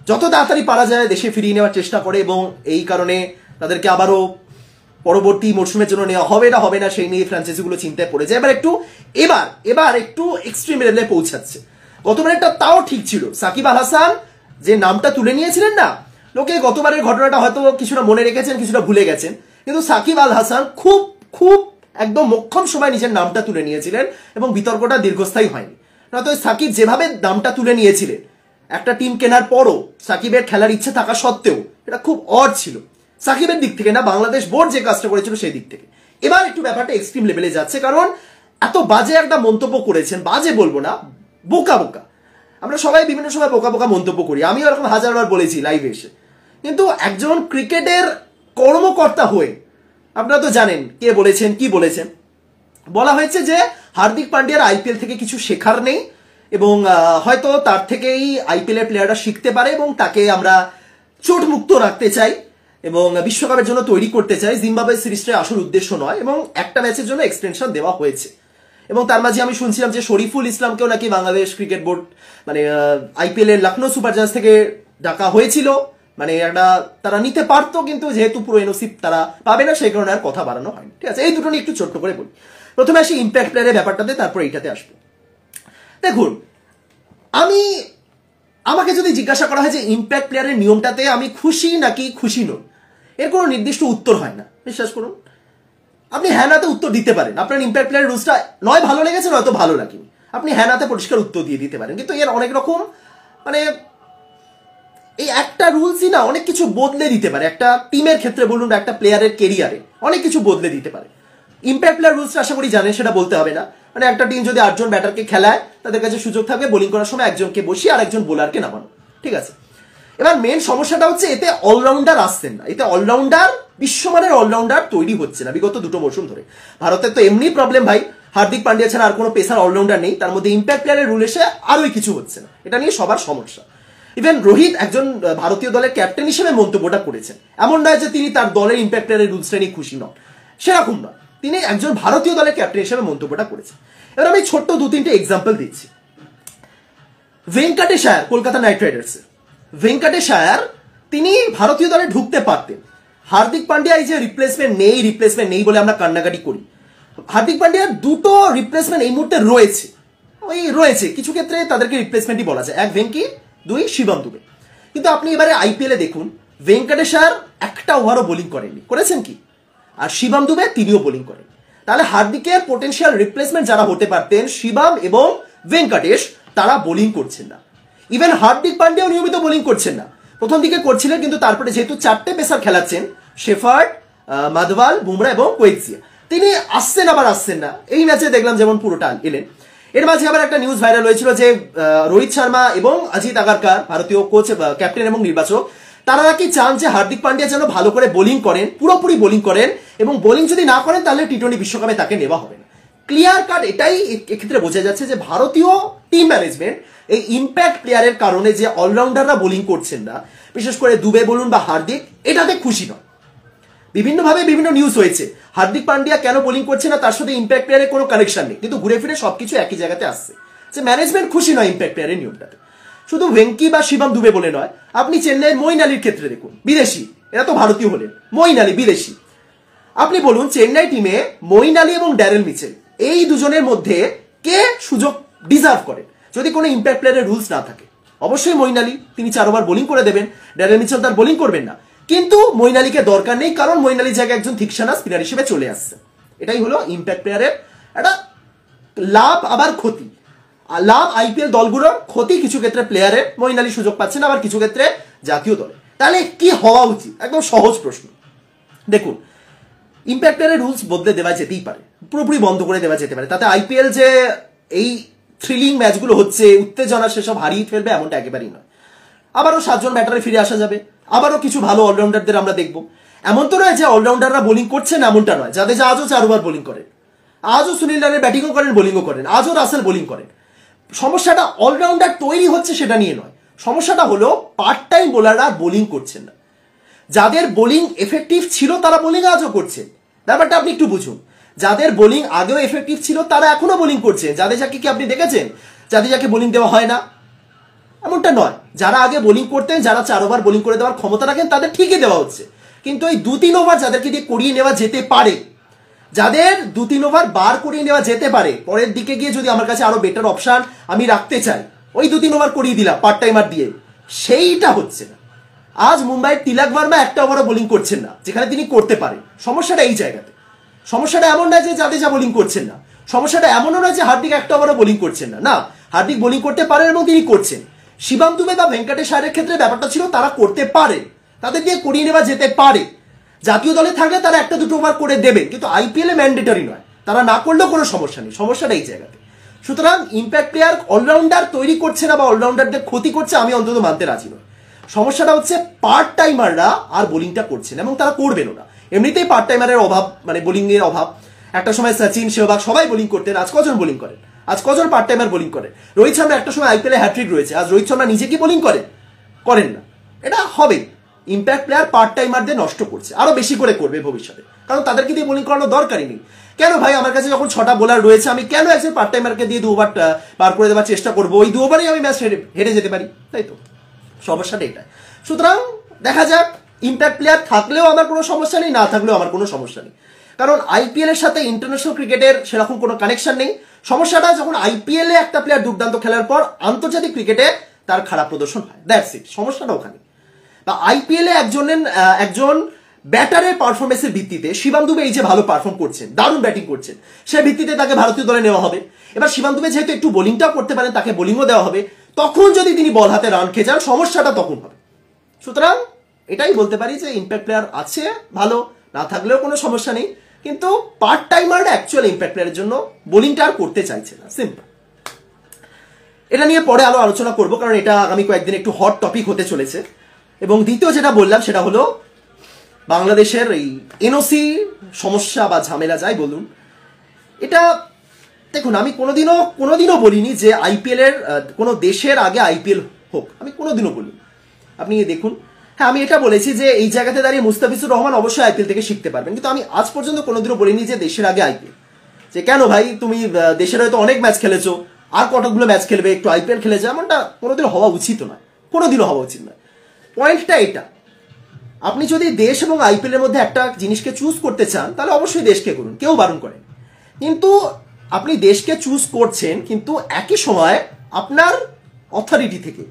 যত তাড়াতাড়ি পারা যায় দেশে ফিরিয়ে নেওয়ার চেষ্টা করে, এবং এই কারণে তাদেরকে আবারও পরবর্তী মরশুমের জন্য নেওয়া হবে না হবে না সেই নিয়ে ফ্র্যাঞ্চাইজিগুলো চিন্তায় পড়ে যায়। এবার একটু এক্সট্রিম লেভেলে পৌঁছাচ্ছে। গতবারেরটা তাও ঠিক ছিল, সাকিব আল হাসান যে নামটা তুলে নিয়েছিলেন না, লোকে গতবারের ঘটনাটা হয়তো কিছুটা মনে রেখেছেন কিছুটা ভুলে গেছেন, কিন্তু সাকিব আল হাসান খুব খুব একদম মোক্ষম সময় নিজের নামটা তুলে নিয়েছিলেন এবং বিতর্কটা দীর্ঘস্থায়ী হয়নি। নয়তো সাকিব যেভাবে নামটা তুলে নিয়েছিলেন একটা টিম কেনার পরও সাকিবের খেলার ইচ্ছে থাকা সত্ত্বেও, এটা খুব অড ছিল সাকিবের দিক থেকে না, বাংলাদেশ বোর্ড যে কাজটা করেছিল সেই দিক থেকে। এবার একটু ব্যাপারটা এক্সট্রিম লেভেলে যাচ্ছে, কারণ এত বাজে একটা মন্তব্য করেছেন, বাজে বলবো না, বোকা বোকা। আমরা সবাই বিভিন্ন সময় বোকা বোকা মন্তব্য করি, আমিও এরকম হাজারবার বলেছি লাইভে এসে, কিন্তু একজন ক্রিকেটের কর্মকর্তা হয়ে আপনারা তো জানেন কে বলেছেন কি বলেছেন। বলা হয়েছে যে হার্দিক পান্ডিয়ার আইপিএল থেকে কিছু শেখার নেই এবং হয়তো তার থেকেই আইপিএল এর প্লেয়াররা শিখতে পারে এবং তাকে আমরা চোট মুক্ত রাখতে চাই এবং বিশ্বকাপের জন্য তৈরি করতে চাই। জিম্বাবুয়ে সিরিজটাই আসল উদ্দেশ্য নয় এবং একটা ম্যাচের জন্য এক্সটেনশন দেওয়া হয়েছে। এবং তার মাঝে আমি শুনছিলাম যে শরীফুল ইসলামকেও নাকি বাংলাদেশ ক্রিকেট বোর্ড মানে আইপিএল এর লখনৌ সুপার জায়ান্টস থেকে ডাকা হয়েছিল, মানে একটা তারা নিতে পারতো, কিন্তু যেহেতু পুরো এনওসি তারা পাবে না সেই কারণে আর কথা বাড়ানো হয়নি। ঠিক আছে, এই দুটো নিয়ে একটু ছোট্ট করে বলি। প্রথমে আসি ইম্প্যাক্ট প্লেয়ারের ব্যাপারটাতে, তারপর এইটাতে আসবো। দেখুন, আমাকে যদি জিজ্ঞাসা করা হয় যে ইম্প্যাক্ট প্লেয়ারের নিয়মটাতে আমি খুশি নাকি খুশি নই, এর কোনো নির্দিষ্ট উত্তর হয় না, বিশ্বাস করুন। আপনি হ্যাঁ নাতে উত্তর দিতে পারেন, আপনার ইম্প্যাক্ট প্লেয়ারের রুলসটা নয় ভালো লেগেছে নয়তো ভালো লাগেনি, আপনি হ্যাঁ নাতে পরিষ্কার উত্তর দিয়ে দিতে পারেন। কিন্তু এর অনেক রকম মানে এই একটা রুলসই না অনেক কিছু বদলে দিতে পারে, একটা টিমের ক্ষেত্রে বলুন একটা প্লেয়ারের কেরিয়ারে অনেক কিছু বদলে দিতে পারে। ইম্প্যাক্ট প্লেয়ার রুলসটা আশা করি জানেন, সেটা বলতে হবে না। মানে একটা টিম যদি 8 জন ব্যাটারকে খেলায় তাদের কাছে সুযোগ থাকবে বোলিং করার সময় একজনকে বসিয়ে আর একজন বোলারকে নামানো, ঠিক আছে। এবার মেন সমস্যাটা হচ্ছে এতে অলরাউন্ডার আসছেন না, এতে অলরাউন্ডার বিশ্বমানের অলরাউন্ডার তৈরি হচ্ছে না বিগত 2 মৌসুম ধরে। ভারতের তো এমনি প্রবলেম ভাই, হার্দিক পান্ডিয়া ছাড়া আর কোনো পেসার অলরাউন্ডার নেই, তার মধ্যে ইম্প্যাক্ট প্লেয়ারের রুল এসে আরোই কিছু হচ্ছে না, এটা নিয়ে সবার সমস্যা। ইভেন রোহিত একজন ভারতীয় দলের ক্যাপ্টেন হিসেবে মন্তব্যটা করেছেন, এমন নয় যে তিনি তার দলের ইম্প্যাক্ট প্লেয়ারের রুলসটা নিয়ে খুশি নন, সেরকম নয়, তিনি একজন ভারতীয় দলের ক্যাপ্টেন হিসেবে মন্তব্যটা করেছেন। এবার আমি ছোট্ট 2-3টে এক্সাম্পল দিচ্ছি। ভেঙ্কটেশ আয়ার কলকাতা নাইট রাইডার্সে, ভেঙ্কটেশ আয়ার তিনি ভারতীয় দলে ঢুকতে পারতেন। হার্দিক পান্ডিয়া এই যে রিপ্লেসমেন্ট নেই বলে আমরা কান্নাকাটি করি, হার্দিক পান্ডিয়ার 2টো রিপ্লেসমেন্ট এই মুহূর্তে রয়েছে, কিছু ক্ষেত্রে তাদেরকে রিপ্লেসমেন্টই বলা যায়, 1 ভেঙ্কি 2 শিবম দুবে। কিন্তু আপনি এবারে আইপিএলে দেখুন ভেঙ্কটেশ আয়ার একটা ওভারও বোলিং করেননি, করেছেন কি? আর শিবম দুবে তিনিও বোলিং করেন। তাহলে হার্দিকের পোটেনশিয়াল রিপ্লেসমেন্ট যারা হতে পারতেন শিবম এবং ভেঙ্কটেশ, তারা বোলিং করছেন না। ইভেন হার্দিক পান্ডিয়াও নিয়মিত বোলিং করছেন না, প্রথম দিকে করছিলেন, কিন্তু তারপরে যেহেতু 4টে পেসার খেলাচ্ছেন শেফার্ড, মাদওয়াল, বুমরা এবং কোয়েৎসিয়া, তিনি আসছেন আবার আসছেন না। এই ম্যাচে দেখলাম যেমন পুরোটা এলেন। এর মাঝে আবার একটা নিউজ ভাইরাল হয়েছিল যে রোহিত শর্মা এবং অজিত আগারকার ভারতীয় কোচ, ক্যাপ্টেন এবং নির্বাচক, তারা নাকি চান যে হার্দিক পান্ডিয়া যেন ভালো করে বোলিং করেন, পুরোপুরি বোলিং করেন, এবং বোলিং যদি না করেন তাহলে টি20 বিশ্বকাপে তাকে নেওয়া হবে না। ক্লিয়ার কাট এটাই এক্ষেত্রে বোঝা যাচ্ছে যে ভারতীয় টিম ম্যানেজমেন্ট এই ইম্প্যাক্ট প্লেয়ারের কারণে যে অলরাউন্ডাররা বোলিং করছেন না, বিশেষ করে দুবে বলুন বা হার্দিক, এটাতে খুশি নয়। বিভিন্নভাবে বিভিন্ন নিউজ হয়েছে হার্দিক পান্ডিয়া কেন বোলিং করছে না, তার সাথে ইম্প্যাক্ট প্লেয়ারের কোনো কানেকশন নেই, কিন্তু ঘুরে ফিরে সবকিছু একই জায়গাতে আসছে যে ম্যানেজমেন্ট খুশি নয় ইম্প্যাক্ট প্লেয়ারের নিয়মটাতে। শুধু ভেঙ্কি বা শিবম দুবে বলে নয়, আপনি চেন্নাইয়ের মঈন আলীর ক্ষেত্রে দেখুন, বিদেশি, এরা তো ভারতীয় হলেন, মঈন আলী বিদেশি। আপনি বলুন চেন্নাই টিমে মঈন আলী এবং ড্যারেল মিচেল, এই দুজনের মধ্যে কে সুযোগ ডিজার্ভ করে যদি কোনো ইম্প্যাক্ট প্লেয়ারের রুলস না থাকে? অবশ্যই মঈন আলী, তিনি 4 ওভার বোলিং করে দেবেন, ড্যারেল মিচেল তার বোলিং করবেন না, কিন্তু মঈন আলীকে দরকার নেই, কারণ মঈন আলীর জায়গায় একজন থিকসানা স্পিনার হিসেবে চলে আসছে। এটাই হলো ইম্প্যাক্ট প্লেয়ারের একটা লাভ আবার ক্ষতি। লাভ আইপিএল দলগুলোর, ক্ষতি কিছু ক্ষেত্রে প্লেয়ারের, মঈন আলী সুযোগ পাচ্ছেন আবার কিছু ক্ষেত্রে জাতীয় দলে। তাহলে কি হওয়া উচিত? একদম সহজ প্রশ্ন। দেখুন, ইম্প্যাক্ট প্লেয়ারের রুলস বদলে দেওয়া যেতেই পারে, পুরোপুরি বন্ধ করে দেওয়া যেতে পারে, তাতে আইপিএল যে এই থ্রিলিং ম্যাচগুলো হচ্ছে, উত্তেজনা সেসব হারিয়ে ফেলবে এমনটা একেবারেই নয়। আবারও 7 জন ব্যাটারে ফিরে আসা যাবে, আবারও কিছু ভালো অলরাউন্ডারদের আমরা দেখবো। এমন তো নয় যে অলরাউন্ডাররা বোলিং করছেন, এমনটা নয়, যাদের যা আজও 4 ওভার বোলিং করেন, আজও সুনীল নারিন ব্যাটিংও করেন বোলিংও করেন, আজও রাসেল বোলিং করেন। সমস্যাটা অলরাউন্ডার তৈরি হচ্ছে সেটা নিয়ে নয়, সমস্যাটা হলো পার্ট টাইম বোলাররা বোলিং করছেন না। যাদের বোলিং এফেক্টিভ ছিল তারা বোলিং আজও করছেন, ব্যাপারটা আপনি একটু বুঝুন। যাদের বোলিং আগেও এফেক্টিভ ছিল তারা এখনো বোলিং করছে। জাদেজাকে কি আপনি দেখেছেন জাদেজাকে বোলিং দেওয়া হয় না? এমনটা নয়। যারা আগে বোলিং করতেন, যারা 4 ওভার বোলিং করে দেওয়ার ক্ষমতা রাখেন, তাদের ঠিকই দেওয়া হচ্ছে। কিন্তু এই 2-3 ওভার যাদেরকে দিয়ে করিয়ে নেওয়া যেতে পারে, যাদের 2-3 ওভার বার করিয়ে নেওয়া যেতে পারে, পরের দিকে গিয়ে যদি আমার কাছে আরো বেটার অপশন আমি রাখতে চাই, ওই 2-3 ওভার করিয়ে দিলাম পার্ট টাইমার দিয়ে, সেইটা হচ্ছে না। আজ মুম্বাইয়ের তিলক ভার্মা একটা ওভারও বোলিং করছেন না, যেখানে তিনি করতে পারেন। সমস্যাটা এই জায়গাতে। সমস্যাটা এমন নয় যে জাদেজা বোলিং করছেন না, সমস্যাটা এমনও নয় যে হার্দিক একটা ওভারও বোলিং করছেন না। না, হার্দিক বোলিং করতে পারেন এবং তিনি করছেন। শিবম দুবে বা ভেঙ্কটেশ আয়ারের ক্ষেত্রে ব্যাপারটা ছিল তারা করতে পারে, তাদের দিয়ে করিয়ে নেওয়া যেতে পারে। জাতীয় দলে থাকলে তারা 1-2 ওভার করে দেবে, কিন্তু আইপিএল এ ম্যান্ডেটরি নয়। তারা না করলেও কোনো সমস্যা নেই, সমস্যাটা এই জায়গাতে। সুতরাং ইম্প্যাক্ট প্লেয়ার অলরাউন্ডার তৈরি করছে না বা অলরাউন্ডারদের ক্ষতি করছে, আমি অন্তত মানতে রাজি নই। সমস্যাটা হচ্ছে পার্ট টাইমাররা আর বোলিংটা করছেন এবং তারা করবেনও না। এমনিতেই পার্ট টাইমারের অভাব, মানে বোলিং এর অভাব। একটা সময় সচিন, সেহবাগ সবাই বোলিং করতেন, আজ কজন বোলিং করেন? আজ কজন পার্ট টাইমার বোলিং করে? রোহিত শর্মা একটা সময় আইপিএলে হ্যাট্রিক রয়েছে, আজ রোহিত শর্মা নিজে কি বোলিং করেন না। এটা হবে। ইম্প্যাক্ট প্লেয়ার পার্ট টাইমারদের নষ্ট করছে, আরো বেশি করে করবে ভবিষ্যতে, কারণ তাদেরকে দিয়ে বোলিং করানোর দরকারই নেই। কেন ভাই, আমার কাছে যখন 6টা বোলার রয়েছে, আমি কেন একজন পার্ট টাইমারকে দিয়ে 2 ওভার পার করে দেওয়ার চেষ্টা করবো? ওই 2 ওভারেই আমি ম্যাচ হেরে যেতে পারি, তাই তো? সমস্যাটা এটা। সুতরাং দেখা যাক, ইম্প্যাক্ট প্লেয়ার থাকলেও আমার কোনো সমস্যা নেই, না থাকলেও আমার কোনো সমস্যা নেই, কারণ আইপিএল এর সাথে ইন্টারন্যাশনাল ক্রিকেটের সেরকম কোনো কানেকশন নেই। সমস্যাটা যখন আইপিএল এ একটা প্লেয়ার দুর্দান্ত খেলার পর আন্তর্জাতিক ক্রিকেটে তার খারাপ প্রদর্শন হয়, দ্যাটস ইট। সমস্যাটা ওখানে। বা আইপিএল এ একজন ব্যাটারের পারফরমেন্সের ভিত্তিতে শিবম দুবে এই যে ভালো পারফর্ম করছেন, দারুণ ব্যাটিং করছেন, সে ভিত্তিতে তাকে ভারতীয় দলে নেওয়া হবে। এবার শিবম দুবে যেহেতু একটু বোলিংটাও করতে পারেন, তাকে বোলিংও দেওয়া হবে। তখন যদি তিনি বল হাতে রান খেয়ে যান, সমস্যাটা তখন হবে। সুতরাং এটাই বলতে পারি যে ইম্প্যাক্ট প্লেয়ার আছে ভালো, না থাকলেও কোনো সমস্যা নেই, কিন্তু পার্ট টাইমাররা অ্যাকচুয়াল ইম্প্যাক্ট প্লেয়ারের জন্য বোলিংটা আর করতে চাইছে না, সিম্পল। এটা নিয়ে পরে আরো আলোচনা করবো, কারণ এটা আগামী কয়েকদিন একটু হট টপিক হতে চলেছে। এবং দ্বিতীয় যেটা বললাম সেটা হলো বাংলাদেশের এই এনওসি সমস্যা বা ঝামেলা, যাই বলুন। এটা দেখুন, আমি কোনোদিনও বলিনি যে আইপিএল এর কোনো দেশের আগে আইপিএল হোক, আমি কোনোদিনও বলিনি। আপনি দেখুন, হ্যাঁ আমি এটা বলেছি যে এই জায়গাতে দাঁড়িয়ে মুস্তাফিজুর রহমান অবশ্যই আইপিএল থেকে শিখতে পারবেন, কিন্তু আমি আজ পর্যন্ত কোনোদিনও বলিনি যে দেশের আগে আইপিএল। যে কেন ভাই, তুমি দেশের হয়তো অনেক ম্যাচ খেলেছো, আর কতগুলো ম্যাচ খেলবে, একটু আইপিএল খেলে যাও, এমনটা কোনোদিনও হওয়া উচিত নয়, কোনোদিনও হওয়া উচিত নয়। পয়েন্টটা এটা, আপনি যদি দেশ এবং আইপিএল এর মধ্যে একটা জিনিসকে চুজ করতে চান, তাহলে অবশ্যই দেশকে করুন, কেউ বারণ করেন। কিন্তু আপনি দেশকে চুজ করছেন, কিন্তু একই সময় আপনার অথরিটি থেকে,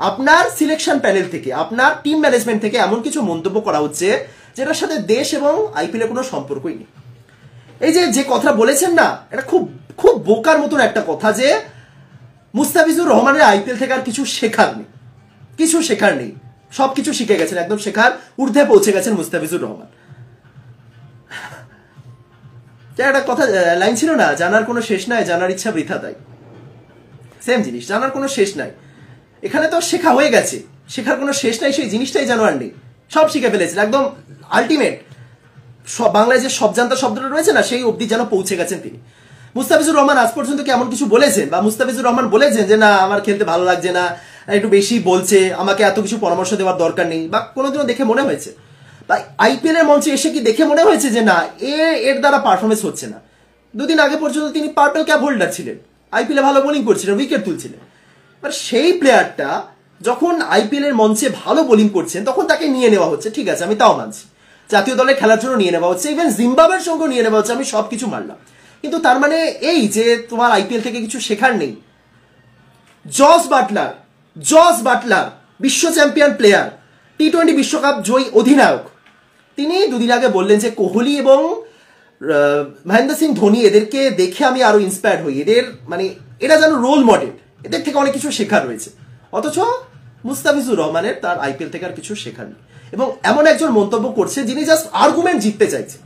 আপনার সিলেকশন প্যানেল থেকে, আপনার টিম ম্যানেজমেন্ট থেকে এমন কিছু মন্তব্য করা হচ্ছে যেটার সাথে দেশ এবং আইপিএল এর কোনো সম্পর্কই নেই। এই যে কথা বলেছেন না, এটা খুব খুব বোকার মতন একটা কথা, যে মুস্তাফিজুর রহমানের আইপিএল থেকে আর কিছু শেখার নেই, কিছু শেখার নেই, সবকিছু শিখে গেছেন, একদম শেখার ঊর্ধ্বে পৌঁছে গেছেন মুস্তাফিজুর রহমান। একটা কথা লাইন ছিল না, জানার কোনো শেষ নাই, জানার ইচ্ছা বৃথা তাই। সেম জিনিস, জানার কোনো শেষ নাই। এখানে তো শেখা হয়ে গেছে, শেখার কোনো শেষ নাই, সেই জিনিসটাই যেন আর নেই, সব শিখে ফেলেছেন, একদম আলটিমেট। বাংলায় যে সব জানতা শব্দটা রয়েছে না, সেই অবধি যেন পৌঁছে গেছেন তিনি। মুস্তাফিজুর রহমান আজ পর্যন্ত কি এমন কিছু বলেছেন, বা মুস্তাফিজুর রহমান বলেছেন যে না আমার খেলতে ভালো লাগছে না, একটু বেশি বলছে, আমাকে এত কিছু পরামর্শ দেওয়ার দরকার নেই, বা কোনোদিনও দেখে মনে হয়েছে? বা আইপিএল এর মঞ্চে এসে কি দেখে মনে হয়েছে যে না এর দ্বারা পারফরমেন্স হচ্ছে না? 2 দিন আগে পর্যন্ত তিনি পার্পল ক্যাপ হোল্ডার ছিলেন, আইপিএল এ ভালো বোলিং করছিলেন, উইকেট তুলছিলেন। মানে সেই প্লেয়ারটা যখন আইপিএল এর মঞ্চে ভালো বোলিং করছেন, তখন তাকে নিয়ে নেওয়া হচ্ছে, ঠিক আছে আমি তাও মানছি, জাতীয় দলে খেলার জন্য নিয়ে নেওয়া হচ্ছে, ইভেন জিম্বাবুয়ের সঙ্গে নিয়ে নেওয়া হচ্ছে, আমি সবকিছু মানলাম। কিন্তু তার মানে এই যে তোমার আইপিএল থেকে কিছু শেখার নেই? জস বাটলার বিশ্ব চ্যাম্পিয়ন প্লেয়ার, টি20 বিশ্বকাপ জয়ী অধিনায়ক, তিনি 2 দিন আগে বললেন যে কোহলি এবং মহেন্দ্র সিং ধোনি এদেরকে দেখে আমি আরো ইন্সপায়ার্ড হই, এদের মানে এরা যেন রোল মডেল, এদের থেকে অনেক কিছু শেখার রয়েছে। অথচ মুস্তাফিজুর রহমানের তার আইপিএল থেকে আর কিছু শেখার নেই, এবং এমন একজন মন্তব্য করছে যিনি জাস্ট আর্গুমেন্ট জিততে চাইছে।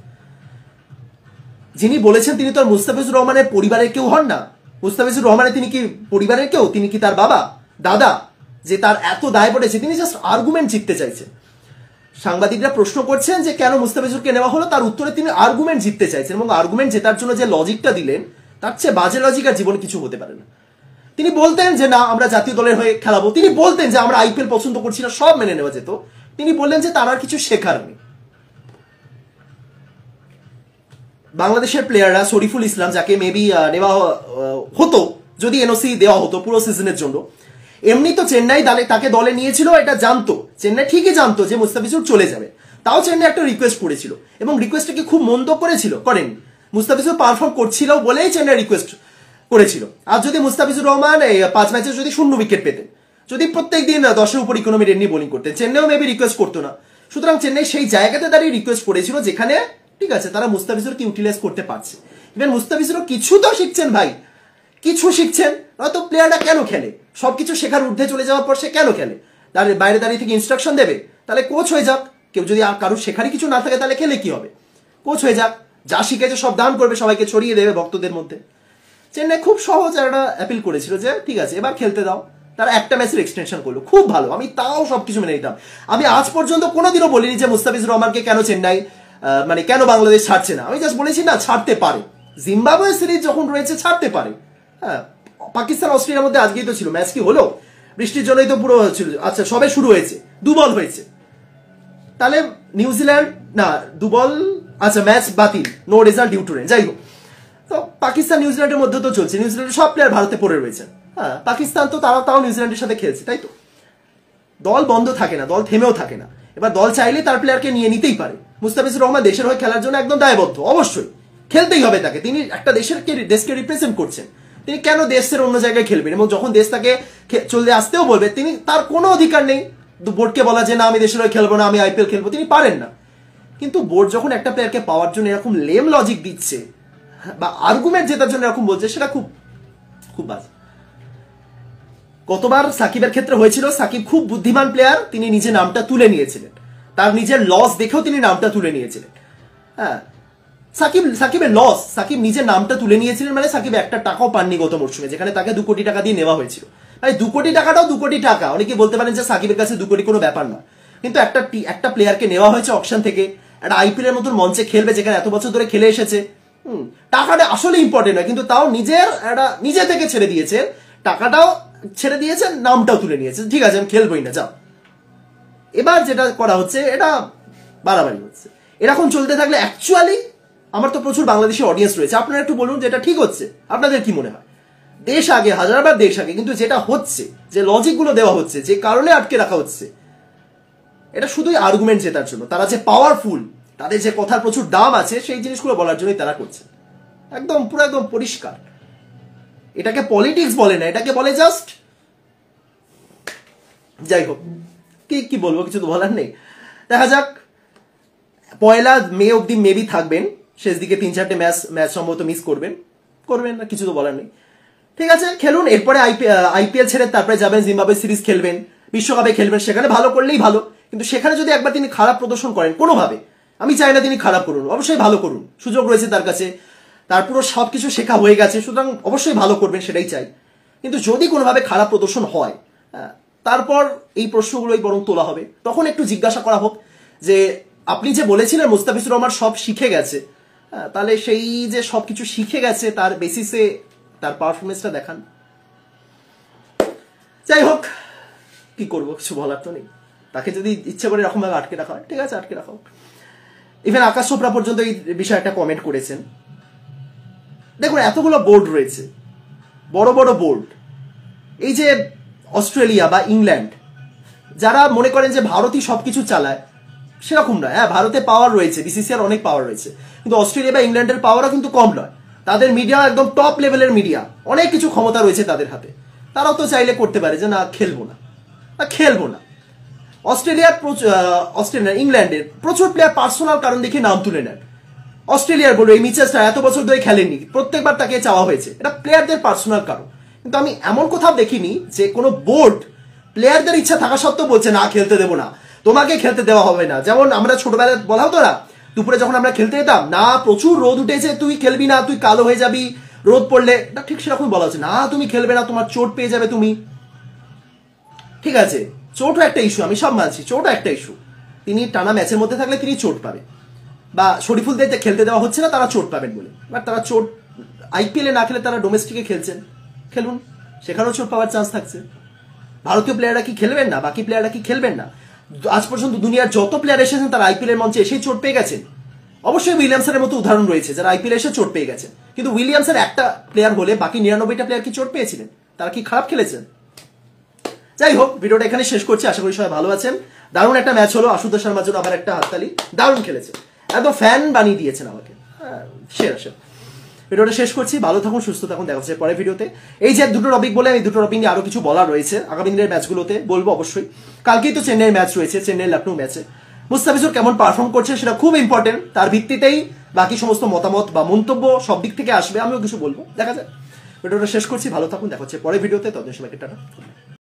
যিনি বলেছেন তিনি তো আর মুস্তাফিজুর রহমানের পরিবারের কেউ হন না। মুস্তাফিজুর রহমানের তিনি কি পরিবারের কেউ? তিনি কি তার বাবা, দাদা, যে তার এত দায় পড়েছে? তিনি জাস্ট আর্গুমেন্ট জিততে চাইছেন। সাংবাদিকরা প্রশ্ন করছেন যে কেন মুস্তাফিজুরকে নেওয়া হলো, তার উত্তরে তিনি আর্গুমেন্ট জিততে চাইছেন, এবং আর্গুমেন্ট জেতার জন্য যে লজিকটা দিলেন, তার চেয়ে বাজে লজিক আর জীবনে কিছু হতে পারে না। তিনি বলতেন যে না আমরা জাতীয় দলের হয়ে খেলাবো, তিনি বলতেন যে আমরা আইপিএল পছন্দ করছি না, সব মেনে নেওয়া যেত। তিনি বললেন যে তার আর কিছু শেখার নেই। বাংলাদেশের প্লেয়াররা শরীফুল ইসলাম, যাকে মেবি নেওয়া হতো যদি এনওসি দেওয়া হতো পুরো সিজনের জন্য, এমনি তো চেন্নাই তাকে দলে নিয়েছিল, এটা জানতো চেন্নাই, ঠিকই জানতো যে মুস্তাফিজুর চলে যাবে, তাও চেন্নাই একটা রিকোয়েস্ট করেছিল এবং রিকোয়েস্টটাকে খুব মন্দ করেনি। মুস্তাফিজুর পারফর্ম করছিল বলেই চেন্নাই রিকোয়েস্ট করেছিল। আর যদি মুস্তাফিজুর রহমান 5 ম্যাচে যদি 0 উইকেট পেতেন, যদি প্রত্যেক দিন 10-এর উপর ইকোনমি রেট নিয়ে বোলিং করতেন, চেন্নাইও মেবি রিকোয়েস্ট করতো না। সুতরাং চেন্নাই সেই জায়গাতে দাঁড়িয়ে রিকোয়েস্ট করেছিল যেখানে ঠিক আছে তারা মুস্তাফিজুরকে ইউটিলাইজ করতে পারছে। ইভেন মুস্তাফিজুরও কিছু তো শিখছেন ভাই, কিছু শিখছেন, নয়তো প্লেয়াররা কেন খেলে? সবকিছু শেখার ঊর্ধ্বে চলে যাওয়ার পর সে কেন খেলে? তার বাইরে দাঁড়িয়ে থেকে ইনস্ট্রাকশন দেবে? তাহলে কোচ হয়ে যাক। কেউ যদি আর কারোর শেখারই কিছু না থাকে তাহলে খেলে কি হবে? কোচ হয়ে যাক, যা শিখেছে সব দান করবে, সবাইকে ছড়িয়ে দেবে ভক্তদের মধ্যে। চেন্নাই খুব সহজ একটা অ্যাপিল করেছিল যে ঠিক আছে এবার খেলতে দাও। তারা একটা ম্যাচের এক্সটেনশন করলো, খুব ভালো, আমি তাও সবকিছু মেনে নিতাম। আমি আজ পর্যন্ত কোনোদিনও বলিনি যে মুস্তাফিজুর রহমানকে কেন চেন্নাই মানে কেন বাংলাদেশ ছাড়ছে না। আমি জাস্ট বলেছি না, ছাড়তে পারে, জিম্বাবুয়ে সিরিজ যখন রয়েছে ছাড়তে পারে। হ্যাঁ, পাকিস্তান অস্ট্রেলিয়ার মধ্যে আজকেই তো ছিল, ম্যাচ কি হলো? বৃষ্টির জন্যই তো পুরো ছিল। আচ্ছা, সবে শুরু হয়েছে, 2 বল হয়েছে, তাহলে নিউজিল্যান্ড না 2 বল, আচ্ছা ম্যাচ বাতিল, no result due to rain. যাই হোক, তো পাকিস্তান নিউজিল্যান্ডের মধ্যে তো চলছে, নিউজিল্যান্ডের সব প্লেয়ার ভারতে পড়ে রয়েছে। হ্যাঁ, পাকিস্তান তো তাও নিউজিল্যান্ডের সাথে খেলছে, তাই তো? দল বন্ধ থাকে না, দল থেমেও থাকে না। এবার দল চাইলে তার প্লেয়ারকে নিয়ে নিতেই পারে। মুস্তাফিজুর রহমান দেশের হয়ে খেলার জন্য একদম দায়বদ্ধ, অবশ্যই খেলতেই হবে তাকে। তিনি একটা দেশকে রিপ্রেজেন্ট করছেন, তিনি কেন দেশের অন্য জায়গায় খেলবেন? এবং যখন দেশ তাকে চলে আসতেও বলবে, তিনি তার কোনো অধিকার নেই বোর্ডকে বলা যে না আমি দেশের হয়ে খেলবো না, আমি আইপিএল খেলবো, তিনি পারেন না। কিন্তু বোর্ড যখন একটা প্লেয়ারকে পাওয়ার জন্য এরকম লেম লজিক দিচ্ছে বা আর্গুমেন্ট জেতার জন্য এরকম বলছে, সেটা খুব খুব বাজে। গতবার সাকিবের ক্ষেত্রে হয়েছিল, সাকিব খুব বুদ্ধিমান প্লেয়ার, তিনি নিজে নামটা তুলে নিয়েছিলেন, তার নিজের লস দেখেও তিনি নামটা তুলে নিয়েছিলেন। হ্যাঁ, সাকিবের লস, সাকিব নিজের নামটা তুলে নিয়েছিলেন মানে সাকিব একটা টাকাও পাননি গত মরশুমে, যেখানে তাকে 2 কোটি টাকা দিয়ে নেওয়া হয়েছিল। ভাই 2 কোটি টাকাটাও 2 কোটি টাকা, অনেকে বলতে পারেন যে সাকিবের কাছে 2 কোটি কোনো ব্যাপার না, কিন্তু একটা প্লেয়ারকে নেওয়া হয়েছে অকশন থেকে, একটা আইপিএল এর মতন মঞ্চে খেলবে যেখানে এত বছর ধরে খেলে এসেছে। টাকাটা আসলে ইম্পর্টেন্ট নয়, কিন্তু তাও নিজে থেকে ছেড়ে দিয়েছে, টাকাটাও ছেড়ে দিয়েছে, নামটাও তুলে নিয়েছে। ঠিক আছে আমি খেলবই না, যাও। এবার যেটা করা হচ্ছে এটা বাড়াবাড়ি হচ্ছে। এরকম চলতে থাকলে অ্যাকচুয়ালি আমার তো প্রচুর বাংলাদেশি অডিয়েন্স রয়েছে, আপনারা একটু বলুন যেটা ঠিক হচ্ছে, আপনাদের কি মনে হয়? দেশ আগে, হাজারবার দেশ আগে, কিন্তু যেটা হচ্ছে, যে লজিকগুলো দেওয়া হচ্ছে, যে কারণে আটকে রাখা হচ্ছে, এটা শুধুই আর্গুমেন্ট জেতার জন্য। তারা যে পাওয়ারফুল, তাদের যে কথার প্রচুর দাম আছে, সেই জিনিসগুলো বলার জন্যই তারা করছে। একদম পুরো একদম পরিষ্কার। এটাকে পলিটিক্স বলে না, এটাকে বলে জাস্ট, যাই হোক, কি বলবো, কিছু তো বলার নেই। দেখা যাক, 1 মে অব্দি মেবি থাকবেন, শেষ দিকে 3-4টে ম্যাচ সম্ভবত মিস করবেন না, কিছু তো বলার নেই। ঠিক আছে, খেলুন, এরপরে আইপিএল ছেড়ে তারপরে যাবেন জিম্বাবুয়ে সিরিজ খেলবেন, বিশ্বকাপে খেলবেন, সেখানে ভালো করলেই ভালো। কিন্তু সেখানে যদি একবার তিনি খারাপ প্রদর্শন করেন কোনোভাবে, আমি চাই না তিনি খারাপ করুন, অবশ্যই ভালো করুন, সুযোগ রয়েছে তার কাছে, তার পুরো সবকিছু শেখা হয়ে গেছে, সুতরাং অবশ্যই ভালো করবেন, সেটাই চাই। কিন্তু যদি কোনোভাবে খারাপ প্রদর্শন হয়, তারপর এই প্রশ্নগুলোই বরং তোলা হবে, তখন একটু জিজ্ঞাসা করা হোক যে আপনি যে বলেছিলেন মুস্তাফিজুর রহমান সব শিখে গেছে, তাহলে সেই যে সবকিছু শিখে গেছে তার বেসিসে তার পারফরমেন্সটা দেখান। যাই হোক, কি করবো, কিছু বলার তো নেই। তাকে যদি ইচ্ছে করে এরকম ভাবে আটকে রাখা হয়, ঠিক আছে আটকে রাখা হোক। ইভেন আকাশ চোপড়া পর্যন্ত এই বিষয়ে একটা কমেন্ট করেছেন। দেখুন, এতগুলো বোর্ড রয়েছে, বড় বড় বোর্ড, এই যে অস্ট্রেলিয়া বা ইংল্যান্ড, যারা মনে করেন যে ভারতই সবকিছু চালায়, সেরকম নয়। হ্যাঁ, ভারতে পাওয়ার রয়েছে, বিসিসিআর অনেক পাওয়ার রয়েছে, কিন্তু অস্ট্রেলিয়া বা ইংল্যান্ডের পাওয়ারও কিন্তু কম নয়। তাদের মিডিয়া একদম টপ লেভেলের মিডিয়া, অনেক কিছু ক্ষমতা রয়েছে তাদের হাতে। তারাও তো চাইলে করতে পারে যে না খেলবো না। ইংল্যান্ডের প্রচুর প্লেয়ার পার্সোনাল কারণ দেখে নাম তুলে নেন। অস্ট্রেলিয়ার বলো এই মিচেলসটা এত বছর ধরে খেলেননি, প্রত্যেকবার তাকে চাওয়া হয়েছে, এটা প্লেয়ারদের পার্সোনাল কারণ। কিন্তু আমি এমন কোথাও দেখিনি যে কোনো বোর্ড প্লেয়ারদের ইচ্ছা থাকা সত্ত্বেও বলছে না খেলতে দেবো না, তোমাকে খেলতে দেওয়া হবে না। যেমন আমরা ছোটবেলায় বলা হতো না, দুপুরে যখন আমরা খেলতে যেতাম, না প্রচুর রোদ উঠেছে, তুই খেলবি না, তুই কালো হয়ে যাবি রোদ পড়লে, এটা ঠিক সেরকম বলা হচ্ছে, না তুমি খেলবে না, তোমার চোট পেয়ে যাবে তুমি। ঠিক আছে, চোটও একটা ইস্যু, আমি সব মানছি, চোটও একটা ইস্যু। তিনি টানা ম্যাচের মধ্যে থাকলে তিনি চোট পাবে, বা শরীফুলদের খেলতে দেওয়া হচ্ছে না তারা চোট পাবেন বলে, বাট তারা চোট আইপিএলে না খেলে তারা ডোমেস্টিকে খেলছেন, খেলুন, সেখানেও চোট পাওয়ার চান্স থাকছে। ভারতীয় প্লেয়াররা কি খেলবেন না? বাকি প্লেয়াররা কি খেলবেন না? আজ পর্যন্ত দুনিয়ার যত প্লেয়ার এসেছেন তারা আইপিএল এর মঞ্চে এসেই চোট পেয়ে গেছেন। অবশ্যই উইলিয়ামসনের মতো উদাহরণ রয়েছে যারা আইপিএল এসে চোট পেয়ে গেছে, কিন্তু উইলিয়ামসের একটা প্লেয়ার হলে বাকি 99টা প্লেয়ার কি চোট পেয়েছিলেন? তারা কি খারাপ খেলেছেন? যাই হোক, ভিডিওটা এখানে শেষ করছি, আশা করি সবাই ভালো আছেন। দারুণ একটা ম্যাচ হলো, আশুতোষ শর্মার জন্য আবার একটা হাততালি, দারুণ খেলেছে, একদম ফ্যান বানিয়ে দিয়েছেন আমাকে, সেরা। ভিডিওটা শেষ করছি, ভালো থাকুন, সুস্থ থাকুন, দেখা হচ্ছে পরের ভিডিওতে। এই যে দুটো টপিক বলে, এই দুটো টপিক নিয়ে আরো কিছু বলার রয়েছে আগামী দিনের ম্যাচগুলোতে, বলবো অবশ্যই। কালকেই তো চেন্নাইয়ের ম্যাচ রয়েছে, চেন্নাই লখনৌ ম্যাচে মুস্তাফিজুর কেমন পারফর্ম করছে সেটা খুব ইম্পর্টেন্ট, তার ভিত্তিতেই বাকি সমস্ত মতামত বা মন্তব্য সব দিক থেকে আসবে, আমিও কিছু বলবো, দেখা যায়। ভিডিওটা শেষ করছি, ভালো থাকুন, দেখা হচ্ছে পরের ভিডিওতে, ততদিন সবাইকে টাটা।